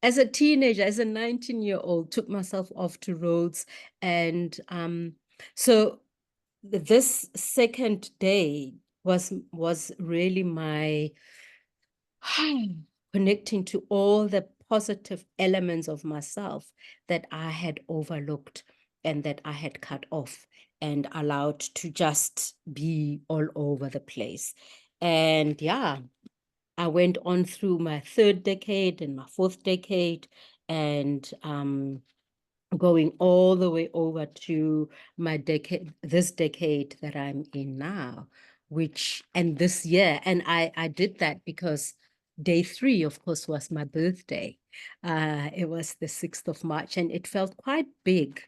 as a teenager, as a 19-year-old, took myself off to Rhodes. And so this second day was really my connecting to all the positive elements of myself that I had overlooked and that I had cut off and allowed to just be all over the place. And yeah, I went on through my third decade and my fourth decade, and going all the way over to this decade that I'm in now, and this year. And I did that because day three, of course, was my birthday. It was the 6th of March, and it felt quite big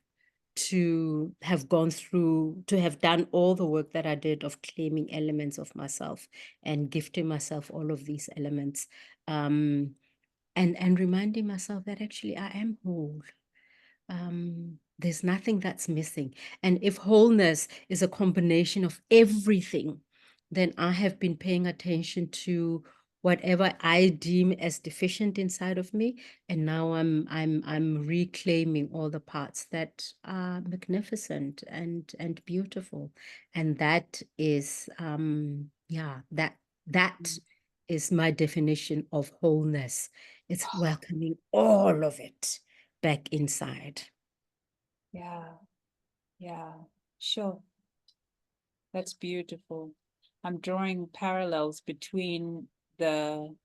to have to have done all the work that I did of claiming elements of myself and gifting myself all of these elements, and reminding myself that actually I am whole. There's nothing that's missing. And if wholeness is a combination of everything, then I have been paying attention to whatever I deem as deficient inside of me, and now I'm reclaiming all the parts that are magnificent and beautiful. And that is that is my definition of wholeness. It's welcoming all of it back inside. Yeah, yeah, sure. That's beautiful. I'm drawing parallels between the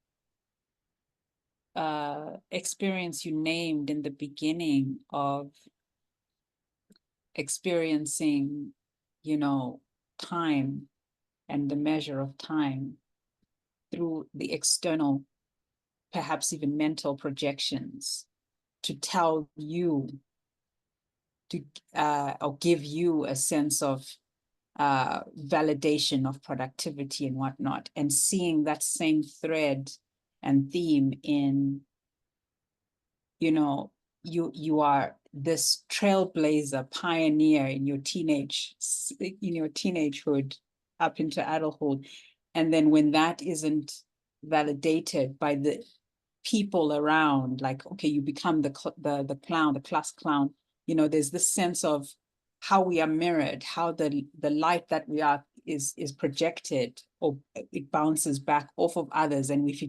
experience you named in the beginning of experiencing, time and the measure of time through the external, perhaps even mental projections to tell you to or give you a sense of validation of productivity and whatnot, and seeing that same thread and theme in, you are this trailblazer pioneer in your teenagehood up into adulthood, and then when that isn't validated by the people around, like, okay, you become the clown, the class clown. There's this sense of how we are mirrored, how the light that we are is projected, or it bounces back off of others. And if we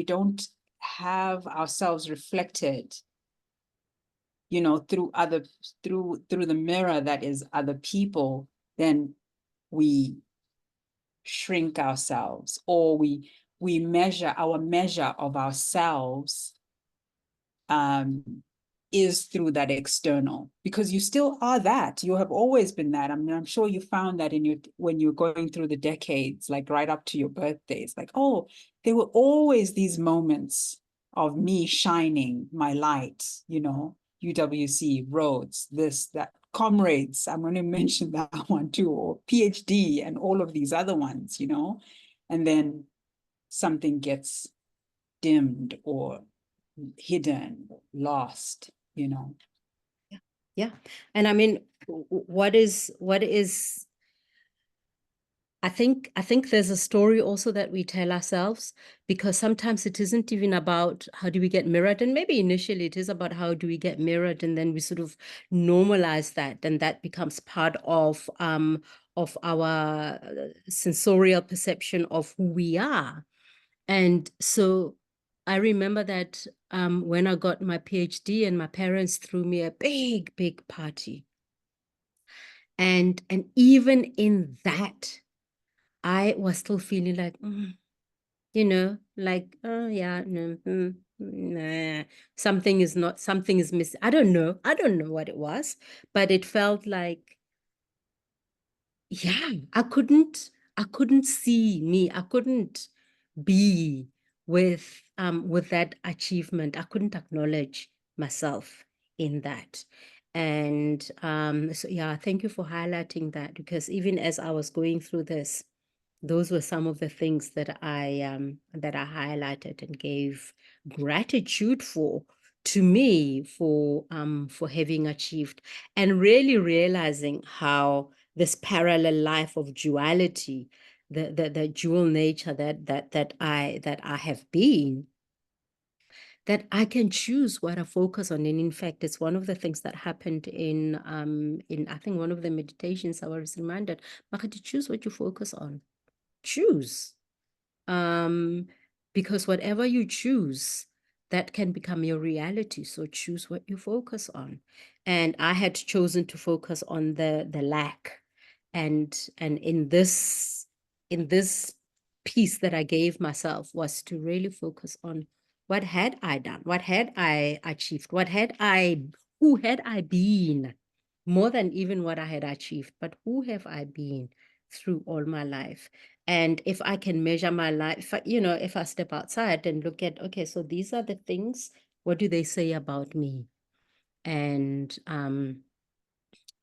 don't have ourselves reflected, through the mirror that is other people, then we shrink ourselves, or we measure our measure of ourselves is through that external, because you still are that. You have always been that. I mean, I'm sure you found that when you're going through the decades, like right up to your birthdays, like, oh, there were always these moments of me shining my light, UWC, Rhodes, this, that, comrades. I'm going to mention that one too, or PhD, and all of these other ones, and then something gets dimmed or hidden, lost. Yeah. And I mean, what is I think there's a story also that we tell ourselves, because sometimes it isn't even about how do we get mirrored. And maybe initially it is about how do we get mirrored, and then we sort of normalize that, and that becomes part of our sensorial perception of who we are. And so I remember that when I got my PhD, and my parents threw me a big, big party. And even in that, I was still feeling like, like, oh yeah, no, nah, something is missing. I don't know what it was, but it felt like, yeah, I couldn't see me. I couldn't be with that achievement. I couldn't acknowledge myself in that. And so yeah, thank you for highlighting that, because even as I was going through this, those were some of the things that I highlighted and gave gratitude for, to me, for having achieved, and really realizing how this parallel life of duality, the dual nature that I have been, that I can choose what I focus on. And in fact, it's one of the things that happened in I think one of the meditations. I was reminded, Makgati, choose what you focus on. Choose. Um, because whatever you choose, that can become your reality. So choose what you focus on. And I had chosen to focus on the lack. And in this piece that I gave myself was to really focus on what had I done, what had I achieved, who had I been, more than even what I had achieved, but who have I been through all my life. And if I can measure my life, if I step outside and look at, okay, so these are the things, what do they say about me? And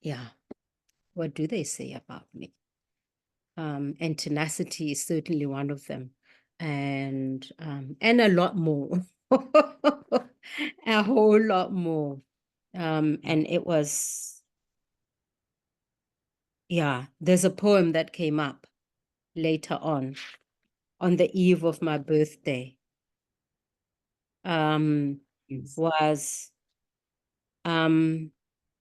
yeah, what do they say about me? And tenacity is certainly one of them. And a lot more. A whole lot more. And it was, yeah, there's a poem that came up later on the eve of my birthday. Was,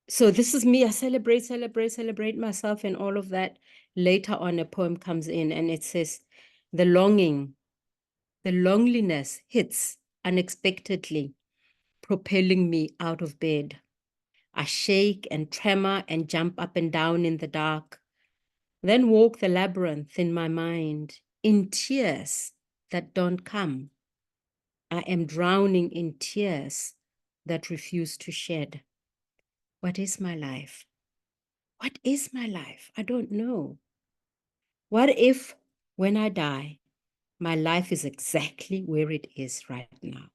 so this is me. I celebrate myself and all of that. Later on, a poem comes in and it says, the loneliness hits unexpectedly, propelling me out of bed. I shake and tremor and jump up and down in the dark, then walk the labyrinth in my mind, in tears that don't come. I am drowning in tears that refuse to shed. What is my life? What is my life? I don't know. What if, when I die, my life is exactly where it is right now?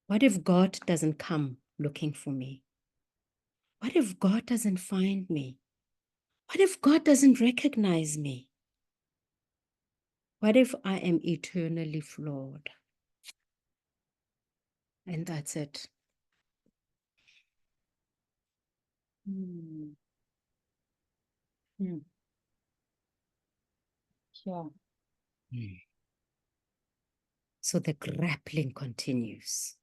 What if God doesn't come looking for me? What if God doesn't find me? What if God doesn't recognize me? What if I am eternally flawed? And that's it. Hmm. Hmm. Yeah. So the grappling continues.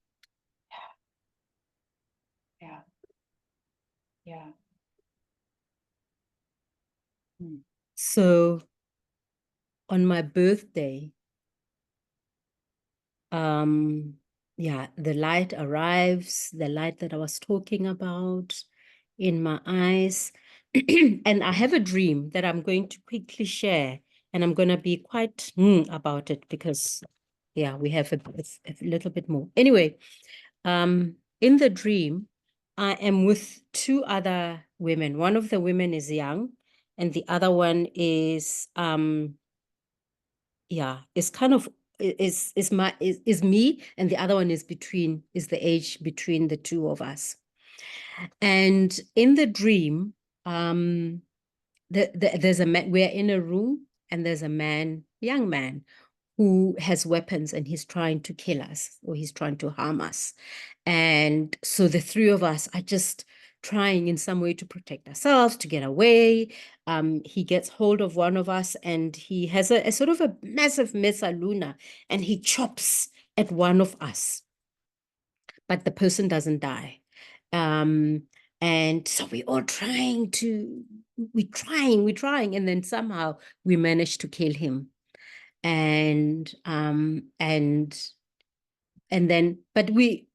Yeah. Yeah. Hmm. So on my birthday, yeah, the light arrives, the light that I was talking about in my eyes. And I have a dream that I'm going to quickly share, and I'm going to be quite about it because, yeah, we have a little bit more. Anyway, in the dream, I am with two other women. One of the women is young, and the other one is yeah, it's kind of is me, and the other one is the age between the two of us. And in the dream, there's a man, we're in a room, and there's a man, young man, who has weapons, and he's trying to kill us, or he's trying to harm us. And so the three of us are just trying in some way to protect ourselves, to get away. He gets hold of one of us, and he has a sort of a massive mesaluna, and he chops at one of us, but the person doesn't die. And so we're all we're trying, and then somehow we manage to kill him. And then, we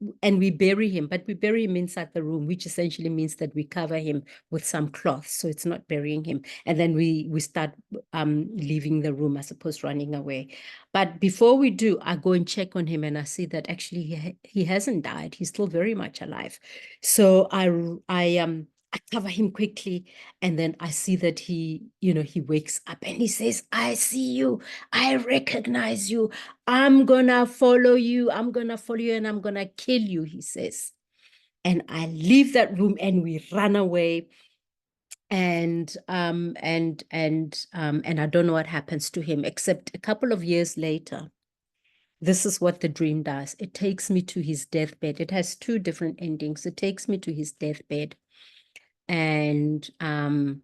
bury him, but we bury him inside the room, which essentially means that we cover him with some cloth, so it's not burying him. And then we start leaving the room, I suppose, running away. But before we do, I go and check on him, and I see that actually he hasn't died. He's still very much alive. So I cover him quickly, and then I see that he wakes up and he says, "I see you. I recognize you. I'm gonna follow you. I'm gonna follow you, and I'm gonna kill you," he says. And I leave that room and we run away. And I don't know what happens to him, except a couple of years later. This is what the dream does. It takes me to his deathbed. It has two different endings. It takes me to his deathbed, and and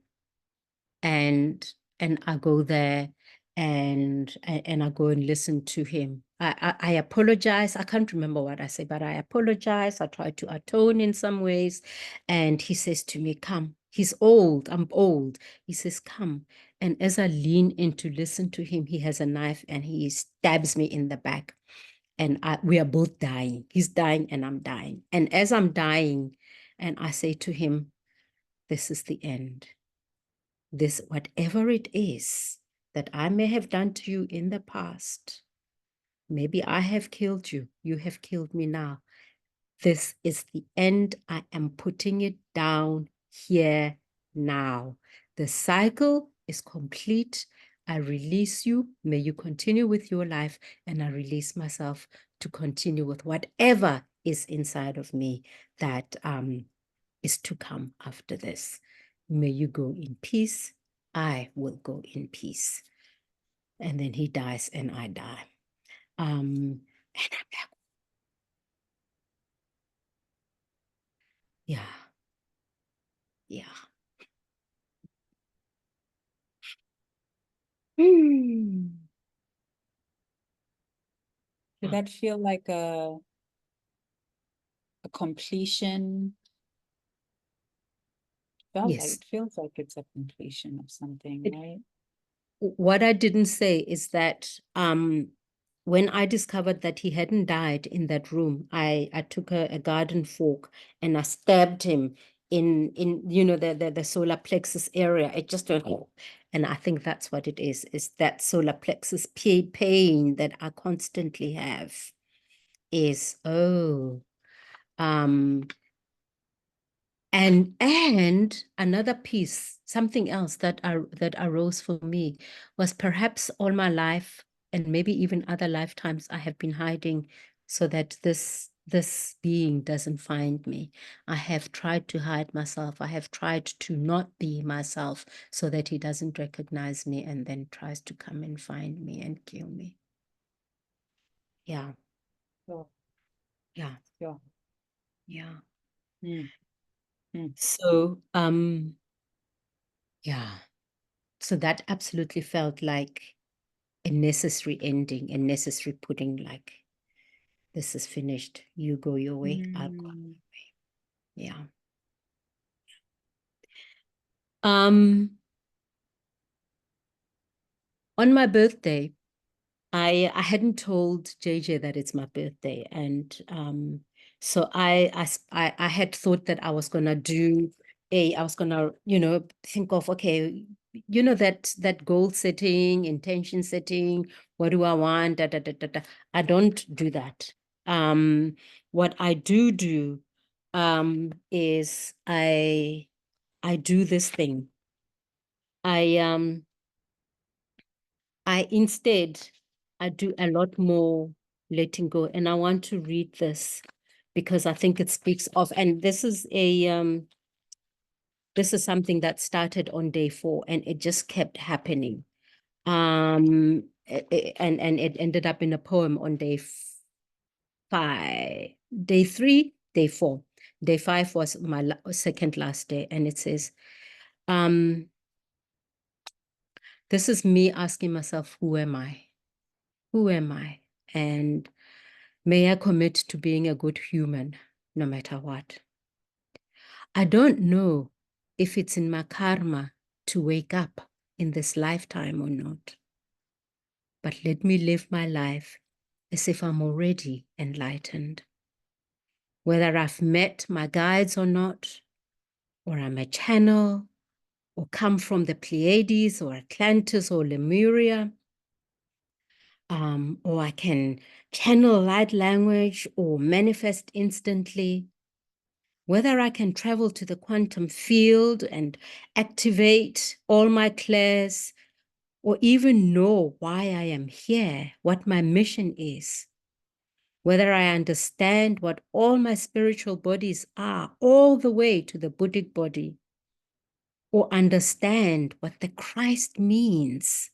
I go there, and I go and listen to him. I apologize. I can't remember what I say, but I apologize. I try to atone in some ways. And he says to me, "Come." He's old. I'm old. He says, "Come." And as I lean in to listen to him, he has a knife and he stabs me in the back. And we are both dying. He's dying and I'm dying. And as I'm dying, and I say to him, "This is the end. This, whatever it is that I may have done to you in the past, maybe I have killed you, you have killed me now. This is the end. I am putting it down here now. The cycle is complete. I release you. May you continue with your life, and I release myself to continue with whatever is inside of me that is to come after this. May you go in peace. I will go in peace." And then he dies and I die. And I'm like, Yeah. Yeah. Hmm. Did that feel like a completion? Yes. It feels like it's a completion of something, It, right? what I didn't say is that when I discovered that he hadn't died in that room, I took a garden fork and I stabbed him in the solar plexus area. It just went, oh, and I think that's what it is that solar plexus pain that I constantly have is, oh, um and another piece, something else that arose for me was perhaps all my life and maybe even other lifetimes I have been hiding so that this being doesn't find me. I have tried to hide myself. I have tried to not be myself so that he doesn't recognize me and then tries to come and find me and kill me. Yeah, Sure, yeah, sure. yeah. Mm, mm. So, yeah. So that absolutely felt like a necessary ending, a necessary putting, like, this is finished. You go your way, I'll go. Mm. Yeah. Um, on my birthday, I hadn't told JJ that it's my birthday, and so I had thought that I was gonna I was gonna think of, okay, that goal setting, intention setting. What do I want? Da, da, da, da, da. I don't do that. What I do is I do this thing. I instead, I do a lot more letting go. And I want to read this because I think it speaks of, and this is something that started on day 4 and it just kept happening. And it ended up in a poem on day 5, day 3, day 4. Day 5 was my second last day. And it says, this is me asking myself, who am I? Who am I? And may I commit to being a good human, no matter what. I don't know if it's in my karma to wake up in this lifetime or not, but let me live my life as if I'm already enlightened. Whether I've met my guides or not, or I'm a channel, or come from the Pleiades or Atlantis or Lemuria, or I can channel light language or manifest instantly, whether I can travel to the quantum field and activate all my clairs, or even know why I am here, what my mission is, whether I understand what all my spiritual bodies are, all the way to the Buddhic body, or understand what the Christ means,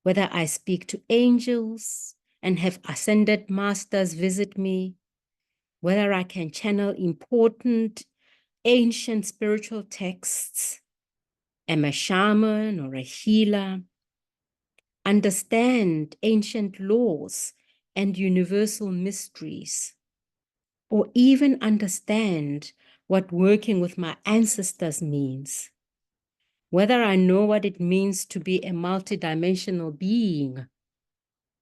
whether I speak to angels and have ascended masters visit me, whether I can channel important ancient spiritual texts, am a shaman or a healer, understand ancient laws and universal mysteries, or even understand what working with my ancestors means, whether I know what it means to be a multidimensional being,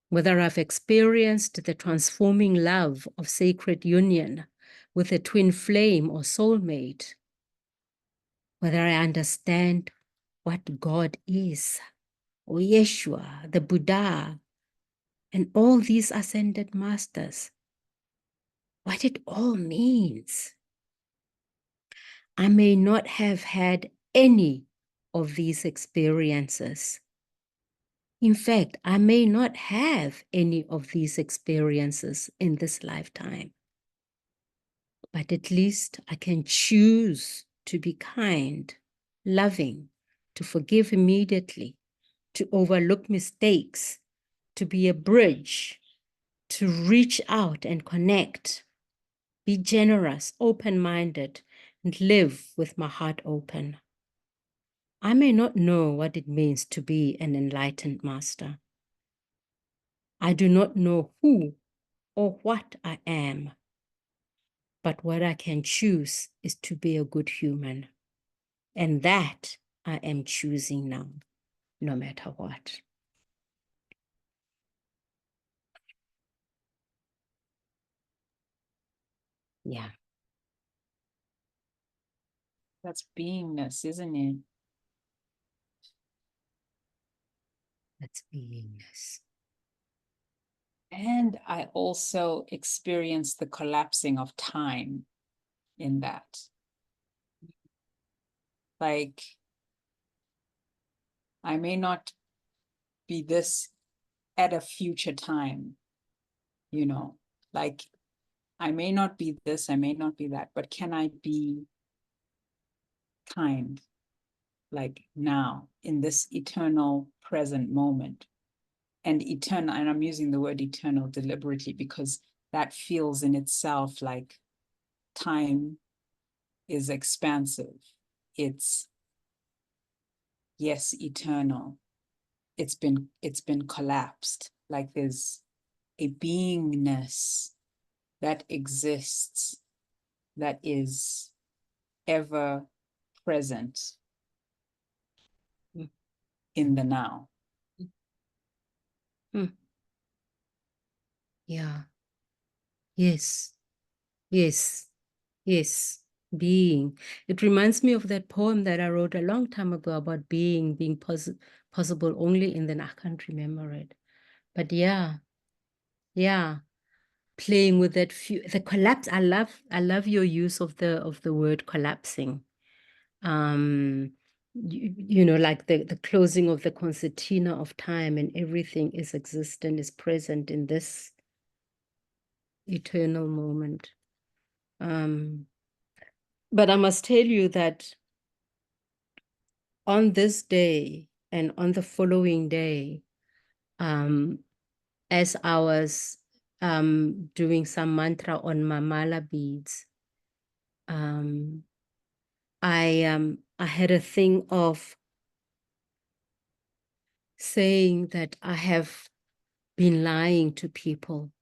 whether I've experienced the transforming love of sacred union with a twin flame or soulmate, whether I understand what God is, or Yeshua, the Buddha, and all these ascended masters, what it all means. I may not have had any of these experiences. In fact, I may not have any of these experiences in this lifetime. But at least I can choose to be kind, loving, to forgive immediately, to overlook mistakes, to be a bridge, to reach out and connect, be generous, open-minded, and live with my heart open. I may not know what it means to be an enlightened master. I do not know who or what I am, but what I can choose is to be a good human. And that I am choosing now, no matter what. Yeah, That's beingness, isn't it? that's beingness. And I also experienced the collapsing of time in that. Like, I may not be this at a future time, you know, like I may not be this, I may not be that, but can I be kind, like now in this eternal present moment? And eternal, and I'm using the word eternal deliberately because that feels in itself like time is expansive. It's, yes, eternal. It's been collapsed. Like there's a beingness that exists, that is ever present Mm. in the now. Mm. Yeah. Yes. Yes. Yes. Being. It reminds me of that poem that I wrote a long time ago about being possible only in, then I can't remember it. But yeah, yeah. Playing with that the collapse. I love your use of the word collapsing. Like the closing of the concertina of time, and everything is existent, is present in this eternal moment. But I must tell you that on this day and on the following day, as I was doing some mantra on my mala beads, I had a thing of saying that I have been lying to people.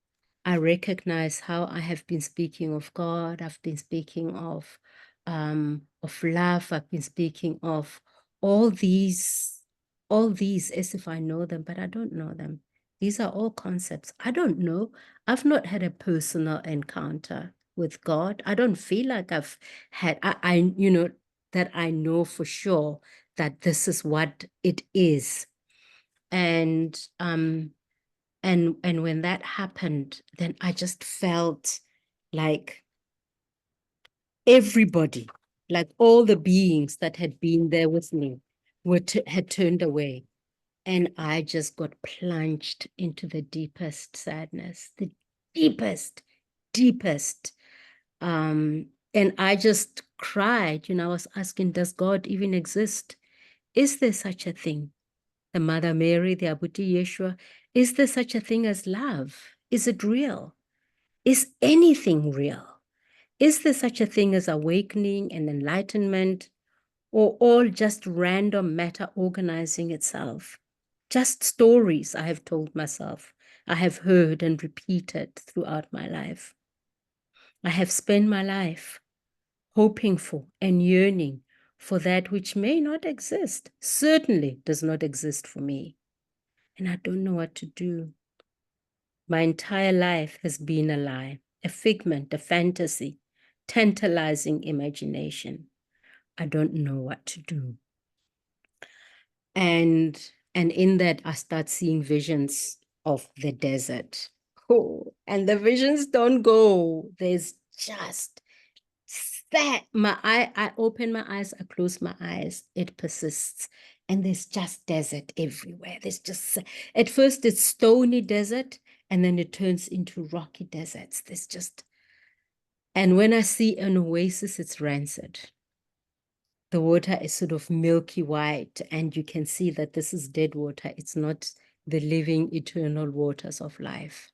I recognize how I have been speaking of God. I've been speaking of love. I've been speaking of all these, all these as if I know them, but I don't know them. These are all concepts. I don't know. I've not had a personal encounter with God. I don't feel like I've had, that I know for sure that this is what it is. And when that happened, then I just felt like everybody, like all the beings that had been there with me, had turned away. And I just got plunged into the deepest sadness, the deepest, deepest. And I just cried. I was asking, does God even exist? Is there such a thing? The Mother Mary, the Abuti Yeshua, is there such a thing as love? Is it real? Is anything real? Is there such a thing as awakening and enlightenment, or all just random matter organizing itself? Just stories I have told myself, I have heard and repeated throughout my life. I have spent my life hoping for and yearning for that which may not exist, certainly does not exist for me. And I don't know what to do. My entire life has been a lie, a figment, a fantasy, tantalizing imagination. I don't know what to do. And in that, I start seeing visions of the desert. Oh, and the visions don't go. There's just that. I open my eyes, I close my eyes, it persists. And there's just desert everywhere. There's just, at first it's stony desert, and then it turns into rocky deserts. There's just, and when I see an oasis, it's rancid. The water is sort of milky white, and you can see that this is dead water. It's not the living eternal waters of life.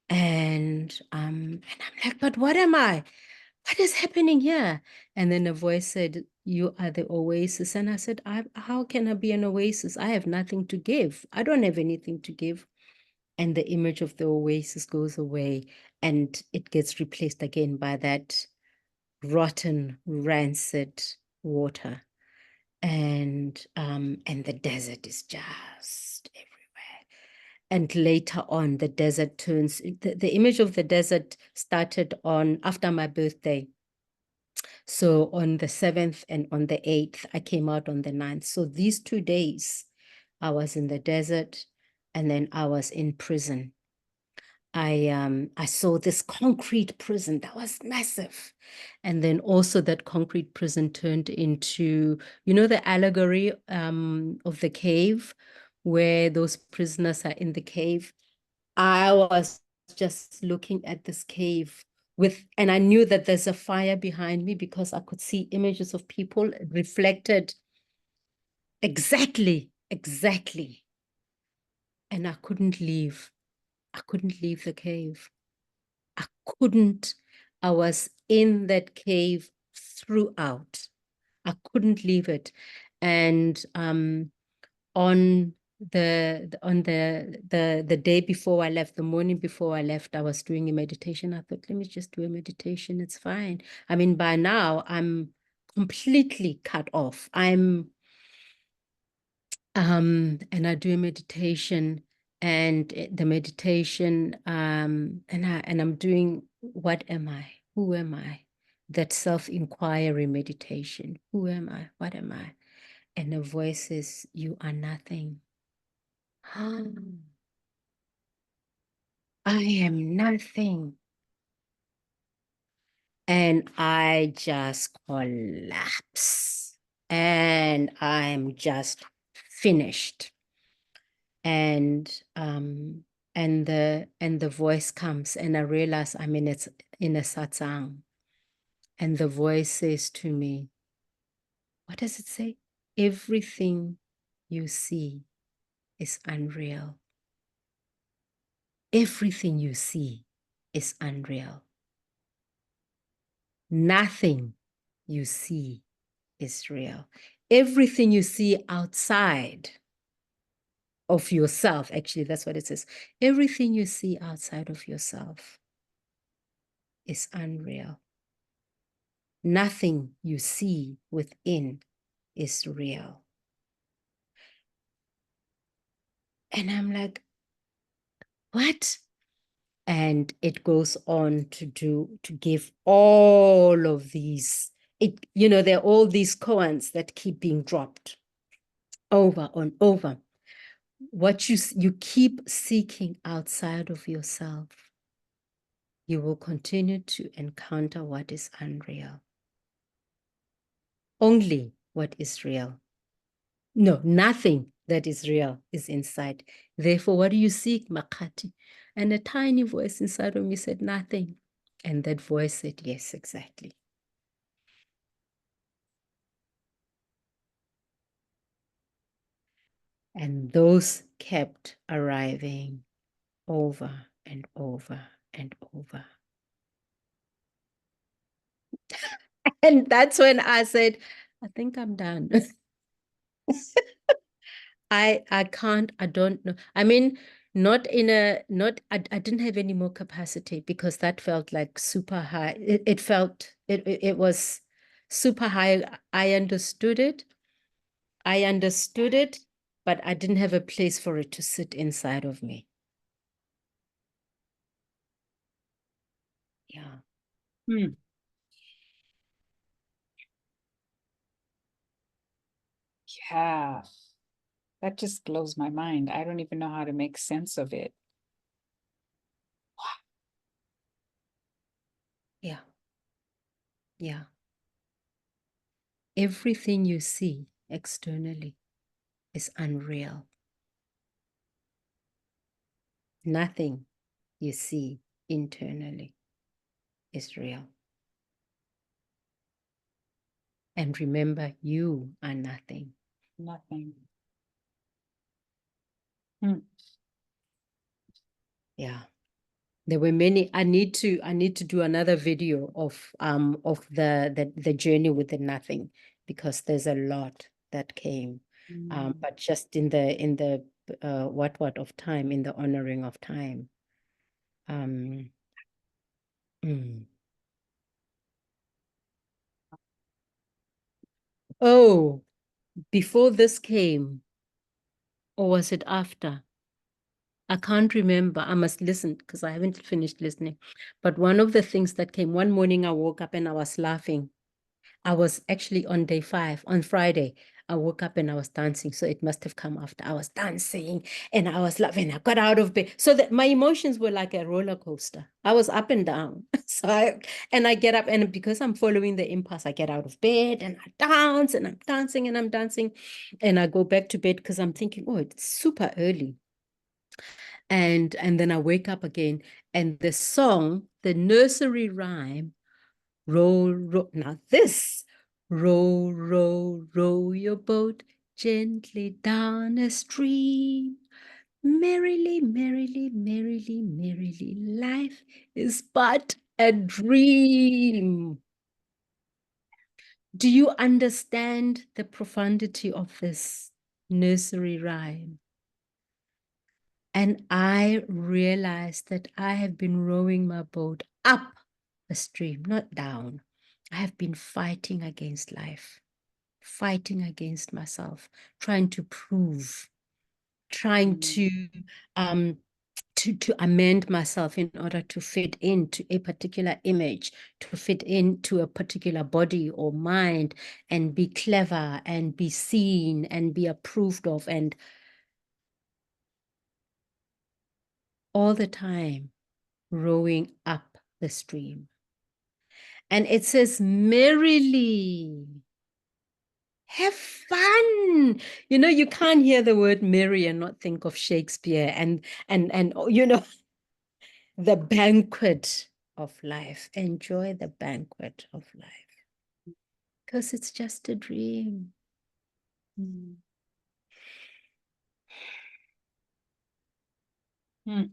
And I'm like, but what am I? what is happening here? And then a voice said, you are the oasis. And I said, how can I be an oasis? I have nothing to give. I don't have anything to give. And the image of the oasis goes away and it gets replaced again by that rotten, rancid water. And the desert is just everywhere. And later on, the desert turns, the image of the desert started on after my birthday. So on the 7th and on the 8th, I came out on the 9th. So these 2 days, I was in the desert and then I was in prison. I saw this concrete prison that was massive. And then also that concrete prison turned into, you know, the allegory of the cave where those prisoners are in the cave. I was just looking at this cave and I knew that there's a fire behind me because I could see images of people reflected exactly. And I couldn't leave. I couldn't leave the cave. I couldn't. I was in that cave throughout. I couldn't leave it. And on the day before I left, the morning before I left, I was doing a meditation. I thought, let me just do a meditation. It's fine. I mean, by now I'm completely cut off. And I do a meditation, and the meditation, and I'm doing, what am I? Who am I? That self-inquiry meditation. Who am I? What am I? And the voice says, you are nothing. I am nothing. And I just collapse. And I'm just finished. And the voice comes, and I realize I'm in a satsang. And the voice says to me, what does it say? Everything you see is unreal. Everything you see is unreal. Nothing you see is real. Everything you see outside of yourself, actually, that's what it says. Everything you see outside of yourself is unreal. Nothing you see within is real. And I'm like, what? And it goes on to give all of these, there are all these koans that keep being dropped over and over. What you keep seeking outside of yourself, you will continue to encounter what is unreal. Only what is real. No, nothing that is real is inside. Therefore, what do you seek, Makgati? And a tiny voice inside of me said, nothing. And that voice said, yes, exactly. And those kept arriving over and over and over. And that's when I said, I think I'm done. I can't, I don't know. I mean, I didn't have any more capacity because that felt like super high. It was super high. I understood it. But I didn't have a place for it to sit inside of me. Yeah. Hmm. Yeah, that just blows my mind. I don't even know how to make sense of it. Yeah. Yeah. Everything you see externally is unreal. Nothing you see internally is real. And remember, you are nothing. Nothing. Hmm. Yeah. There were many. I need to do another video of the journey with the nothing, because there's a lot that came. But just in the what of time, in the honoring of time. Um mm. Oh, before this came, or was it after? I can't remember. I must listen because I haven't finished listening. But one of the things that came one morning, I woke up and I was laughing. I was actually on day 5, on Friday. I woke up and I was dancing. So it must have come after. I was dancing and I was laughing. I got out of bed. So that my emotions were like a roller coaster. I was up and down. I get up, and because I'm following the impulse, I get out of bed and I dance and I'm dancing and I'm dancing. And I go back to bed because I'm thinking, oh, it's super early. And then I wake up again, and the song, the nursery rhyme, row, row. Now this, row, row, row your boat gently down a stream. Merrily, merrily, merrily, merrily, life is but a dream. Do you understand the profundity of this nursery rhyme? And I realized that I have been rowing my boat up a stream, not down. I have been fighting against life, fighting against myself, trying to prove, trying um, to amend myself in order to fit into a particular image, to fit into a particular body or mind, and be clever and be seen and be approved of, and all the time rowing up the stream. And it says, merrily, have fun. You can't hear the word merry and not think of Shakespeare and the banquet of life. Enjoy the banquet of life, because it's just a dream. Mm. Mm.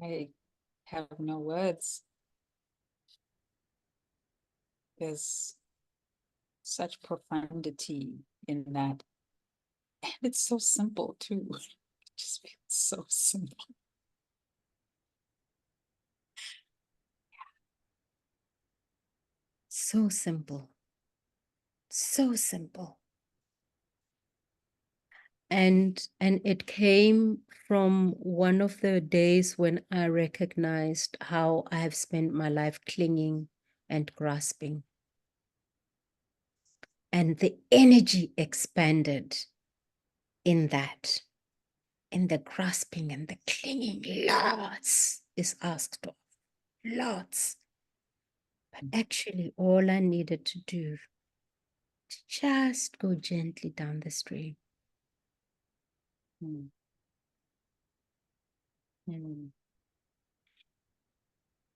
I have no words. There's such profundity in that. And it's so simple too. It just feels so simple. So simple. So simple. And it came from one of the days when I recognized how I have spent my life clinging and grasping. And the energy expanded in that, in the grasping and the clinging. Lots is asked of, lots. But actually, all I needed to do to just go gently down the stream. Mm. Mm.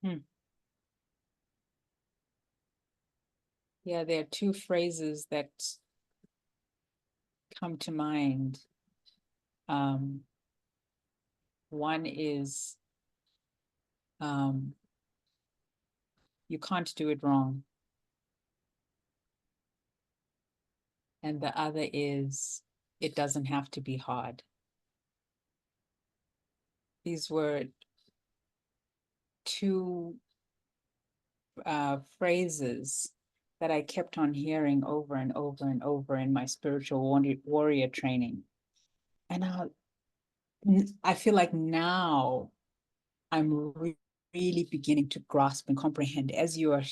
Mm. Yeah, there are two phrases that come to mind. One is, you can't do it wrong. And the other is, it doesn't have to be hard. These were two phrases that I kept on hearing over and over and over in my spiritual warrior training. And I feel like now I'm really beginning to grasp and comprehend as you are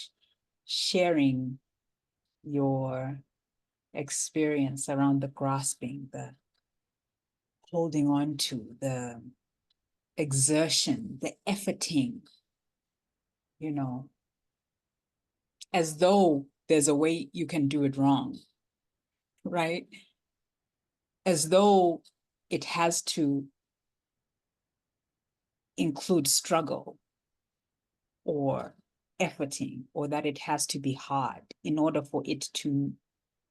sharing your experience around the grasping, the holding on to, the exertion, the efforting, you know, as though there's a way you can do it wrong, right? As though it has to include struggle or efforting, or that it has to be hard in order for it to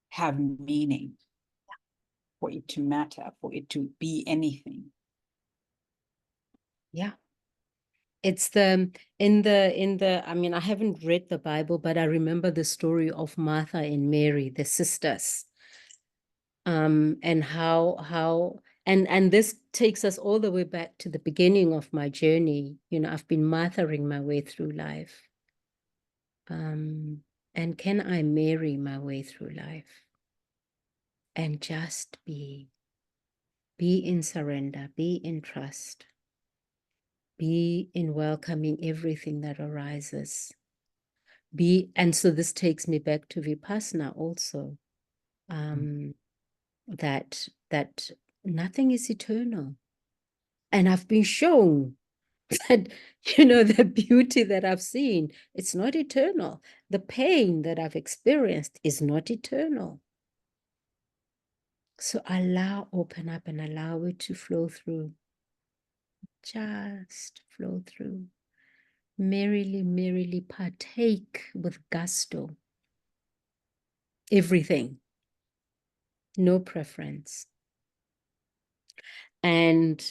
have meaning, for it to matter, for it to be anything. Yeah. It's I mean, I haven't read the Bible, but I remember the story of Martha and Mary, the sisters. And and this takes us all the way back to the beginning of my journey. You know, I've been Marthaing my way through life. And can I marry my way through life and just be in surrender, be in trust, be in welcoming everything that arises. And so this takes me back to Vipassana also, that nothing is eternal. And I've been shown that, you know, the beauty that I've seen, it's not eternal. The pain that I've experienced is not eternal. So open up and allow it to flow through. Just flow through. Merrily, merrily partake with gusto. Everything. No preference. And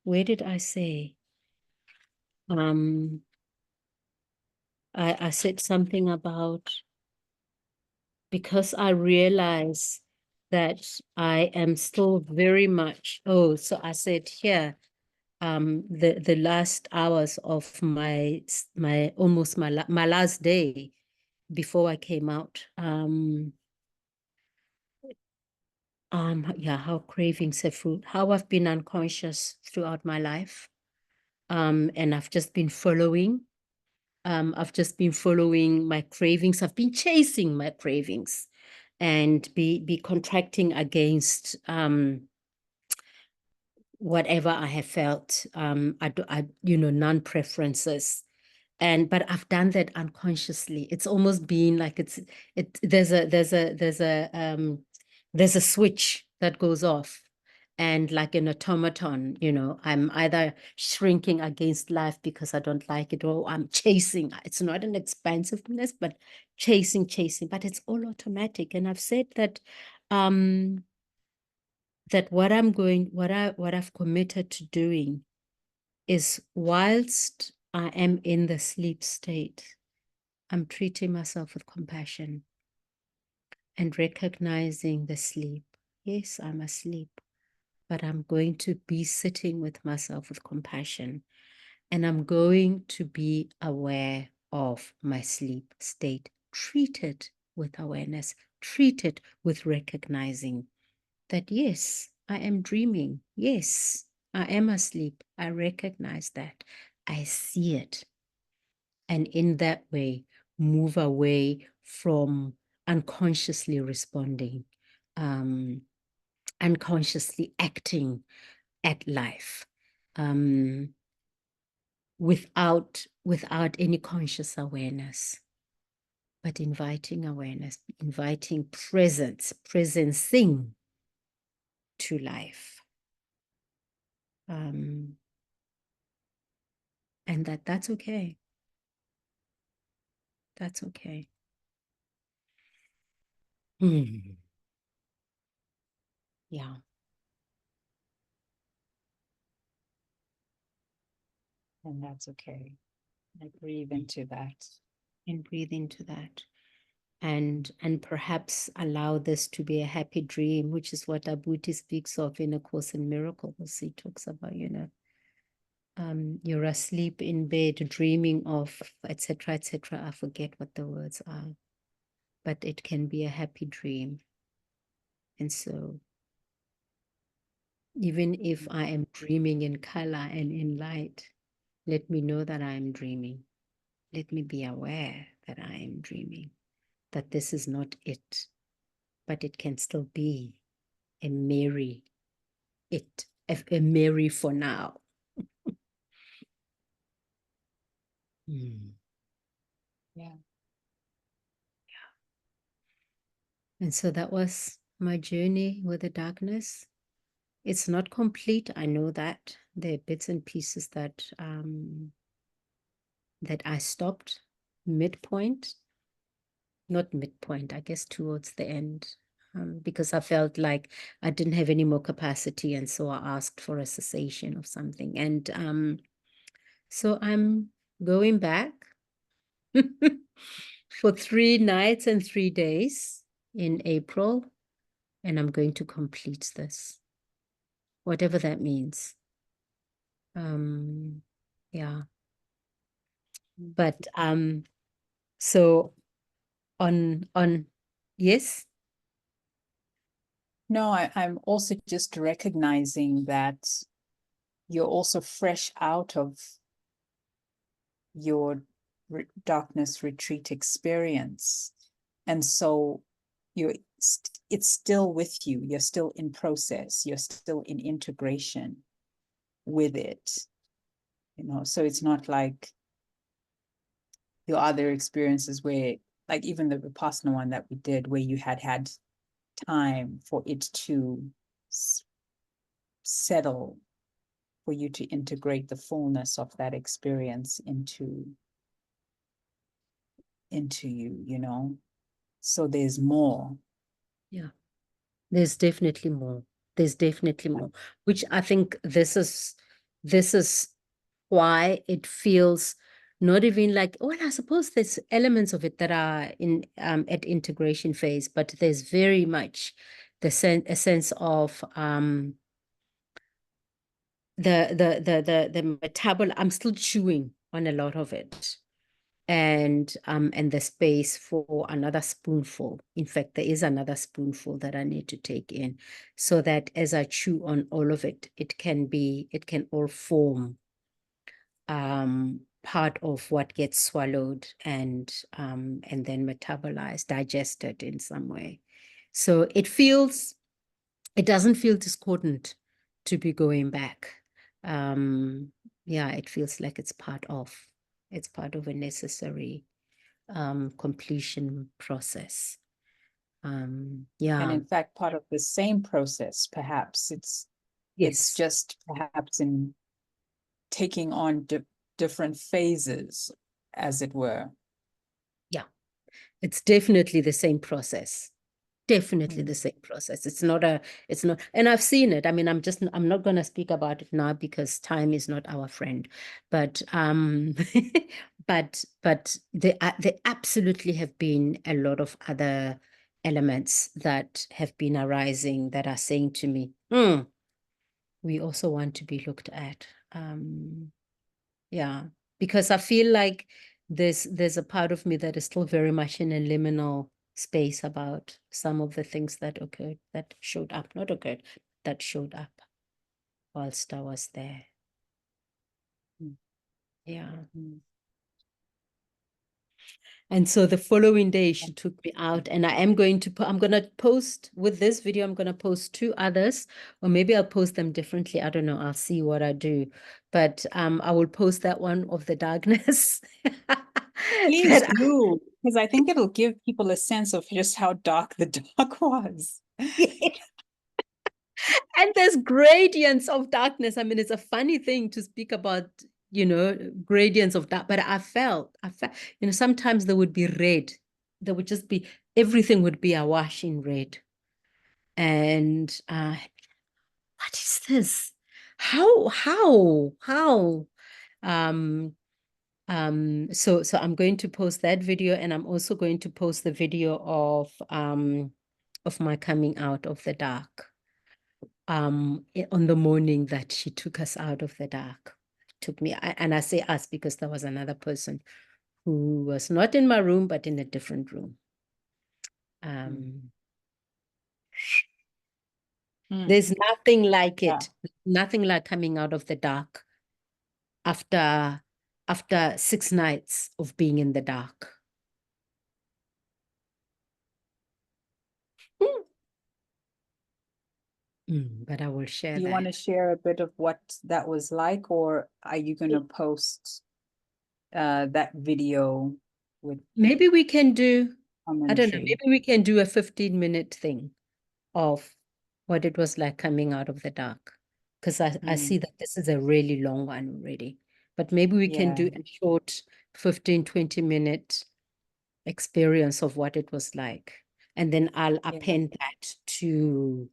where did I say? I said something about, because I realize that I am still very much, so I said here, the last hours of my almost my last day before I came out, yeah, how cravings have food, how I've been unconscious throughout my life, and I've just been following. I've just been following my cravings. I've been chasing my cravings, and be contracting against whatever I have felt. You know, non-preferences. But I've done that unconsciously. It's almost been like there's a switch that goes off. And like an automaton, you know, I'm either shrinking against life because I don't like it, or I'm chasing. It's not an expansiveness, but chasing, but it's all automatic. And I've said that what I've committed to doing is, whilst I am in the sleep state, I'm treating myself with compassion and recognizing the sleep. Yes, I'm asleep, but I'm going to be sitting with myself with compassion, and I'm going to be aware of my sleep state, treat it with awareness, treat it with recognizing that, yes, I am dreaming. Yes, I am asleep. I recognize that. I see it. And in that way, move away from unconsciously responding, unconsciously acting at life, without any conscious awareness, but inviting awareness, inviting presencing to life. And that's okay. That's okay. Yeah. And that's okay. I breathe into that. And breathe into that. And perhaps allow this to be a happy dream, which is what Abhuti speaks of in A Course in Miracles. He talks about, you know, you're asleep in bed, dreaming of, etc., etc. I forget what the words are, but it can be a happy dream. And so, even if I am dreaming in color and in light, let me know that I am dreaming. Let me be aware that I am dreaming, that this is not it, but it can still be a merry a merry for now. Yeah. And so that was my journey with the darkness. It's not complete. I know that there are bits and pieces that that I stopped midpoint, not midpoint, I guess towards the end, because I felt like I didn't have any more capacity, and so I asked for a cessation of something. And so I'm going back for 3 nights and 3 days in April, and I'm going to complete this, whatever that means. Yeah. But so on yes. No, I'm also just recognizing that you're also fresh out of your darkness retreat experience. And so you're it's still with you. You're still in process. You're still in integration with it. You know, so it's not like your other experiences where, like even the Vipassana one that we did, where you had time for it to settle, for you to integrate the fullness of that experience into you, you know. So there's more. Yeah, there's definitely more. There's definitely more, which I think this is why it feels not even like, well, I suppose there's elements of it that are in at integration phase, but there's very much a sense of the metabol. I'm still chewing on a lot of it, and the space for another spoonful. In fact, there is another spoonful that I need to take in, so that as I chew on all of it, it can all form part of what gets swallowed and then metabolized, digested in some way. So it doesn't feel discordant to be going back. Yeah, it feels like it's part of a necessary completion process. And Yeah, in fact, part of the same process, perhaps it's yes, just perhaps in taking on different phases, as it were. yeah, it's definitely the same process. Definitely the Mm. same process. It's not, and I've seen it. I mean, I'm not going to speak about it now because time is not our friend, but but there absolutely have been a lot of other elements that have been arising that are saying to me, we also want to be looked at. Yeah, because I feel like there's a part of me that is still very much in a liminal space about some of the things that occurred, that showed up, not occurred, that showed up whilst I was there. Yeah. Mm. And so the following day, she took me out, and I'm going to post with this video. I'm going to post 2 others, or maybe I'll post them differently. I don't know. I'll see what I do. But I will post that one of the darkness. Please do, because I think it'll give people a sense of just how dark the dark was. And there's gradients of darkness. I mean, it's a funny thing to speak about, gradients of dark, but I felt, sometimes there would be red. There would just be, everything would be awash in red. And what is this? How? Um, so I'm going to post that video, and I'm also going to post the video of my coming out of the dark. On the morning that she took us out of the dark. Took me, and I say us because there was another person who was not in my room, but in a different room. Mm. There's nothing like Yeah. it. Nothing like coming out of the dark after 6 nights of being in the dark. But I will share Do you want that. to share a bit of what that was like, or are you going to post that video with Maybe we can do, I don't know, commentary? maybe we can do a 15-minute thing of what it was like coming out of the dark. Because I see Mm, that this is a really long one already. But maybe we can yeah, do a short 15, 20-minute experience of what it was like. And then I'll yeah, append that to,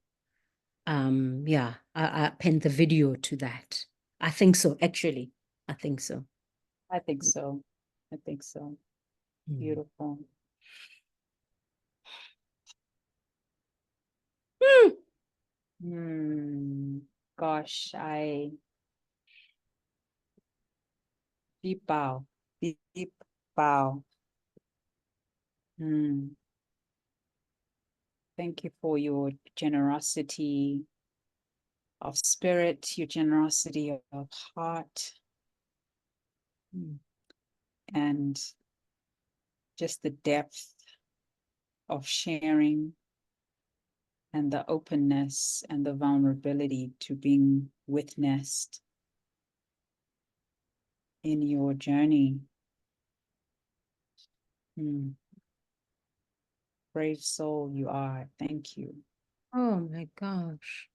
yeah, I append the video to that. I think so, actually. I think so. I think so. I think so. Mm. Beautiful. Mm. Hmm. Gosh, deep bow, deep bow. Hmm. Thank you for your generosity of spirit, your generosity of heart, and just the depth of sharing and the openness and the vulnerability to being witnessed in your journey. Hmm. Brave soul you are. Thank you. Oh my gosh.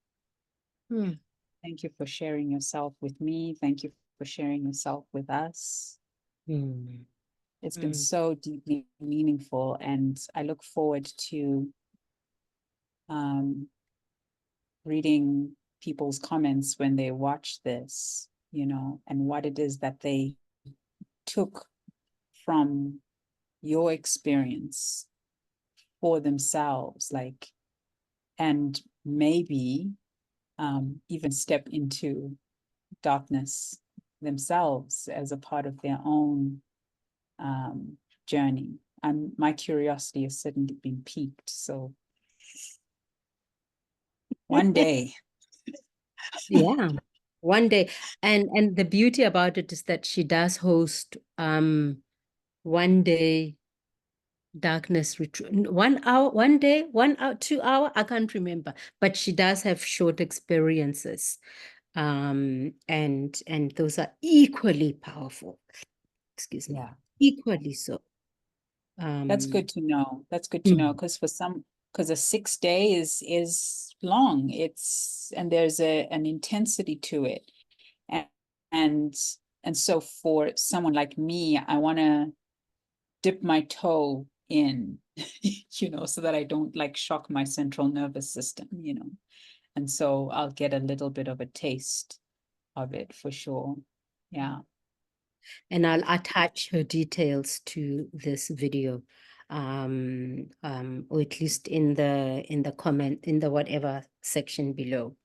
Mm. Thank you for sharing yourself with me. Thank you for sharing yourself with us. Mm. It's been Mm. so deeply meaningful, and I look forward to um, reading people's comments when they watch this, and what it is that they took from your experience for themselves, like, and maybe even step into darkness themselves as a part of their own journey. And my curiosity has certainly been piqued. So one day, Yeah, one day. And the beauty about it is that she does host one day darkness retreat. 1 hour, 1 day, 1 hour, 2 hour, I can't remember. But she does have short experiences. And those are equally powerful. Excuse me. yeah, Equally so. that's Um, good to know. That's good to know mm, because because a 6 day is long. And there's an intensity to it, and and and so for someone like me, I want to dip my toe in, so that I don't like shock my central nervous system. And so I'll get a little bit of a taste of it for sure. Yeah. and I'll attach her details to this video, or at least in the comment, in the whatever section below,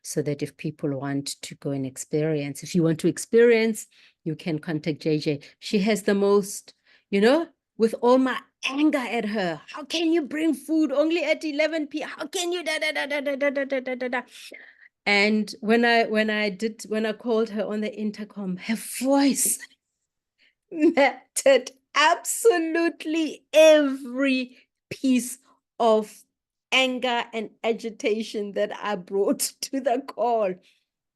so that if people want to go and experience, if you want to experience, you can contact JJ. She has the most, with all my anger at her. How can you bring food only at 11 p.m.? How can you da da da da da da da da da da da? And when I called her on the intercom, her voice mattered absolutely every piece of anger and agitation that I brought to the call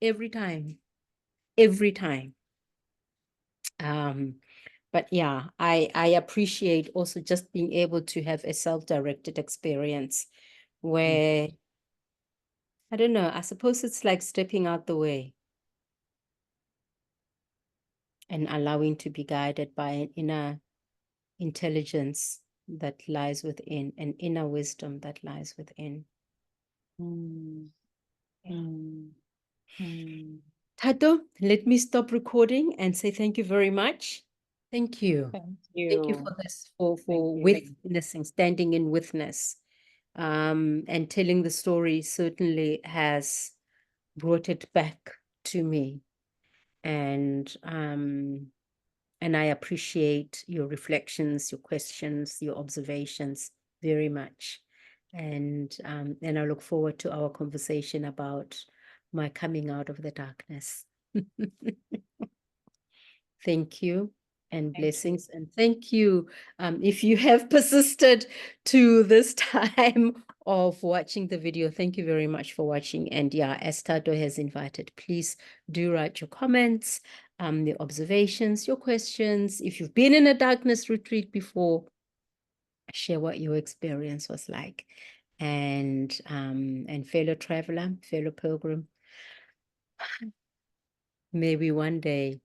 every time, every time. But yeah, I appreciate also just being able to have a self-directed experience Mm. where, I don't know, I suppose it's like stepping out the way and allowing to be guided by an inner intelligence that lies within, an inner wisdom that lies within. Mm. Yeah. Mm. Mm. Tato, let me stop recording and say thank you very much. Thank you. Thank Thank you you. for this, for Thank for you. witnessing, standing in witness. And telling the story certainly has brought it back to me. And I appreciate your reflections, your questions, your observations very much. And I look forward to our conversation about my coming out of the darkness. Thank you and Thank you. blessings. And thank you if you have persisted to this time of watching the video. Thank you very much for watching. And yeah, as Tato has invited, please do write your comments, the observations, your questions. If you've been in a darkness retreat before, share what your experience was like. and fellow traveler, fellow pilgrim, maybe one day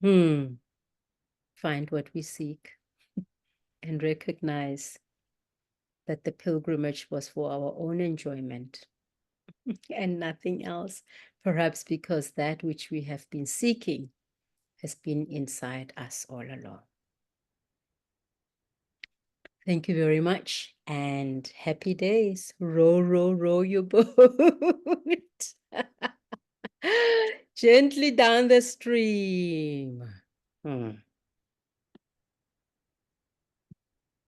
find what we seek and recognize that the pilgrimage was for our own enjoyment and nothing else, perhaps because that which we have been seeking has been inside us all along. Thank you very much and happy days. Row, row, row your boat. Gently down the stream.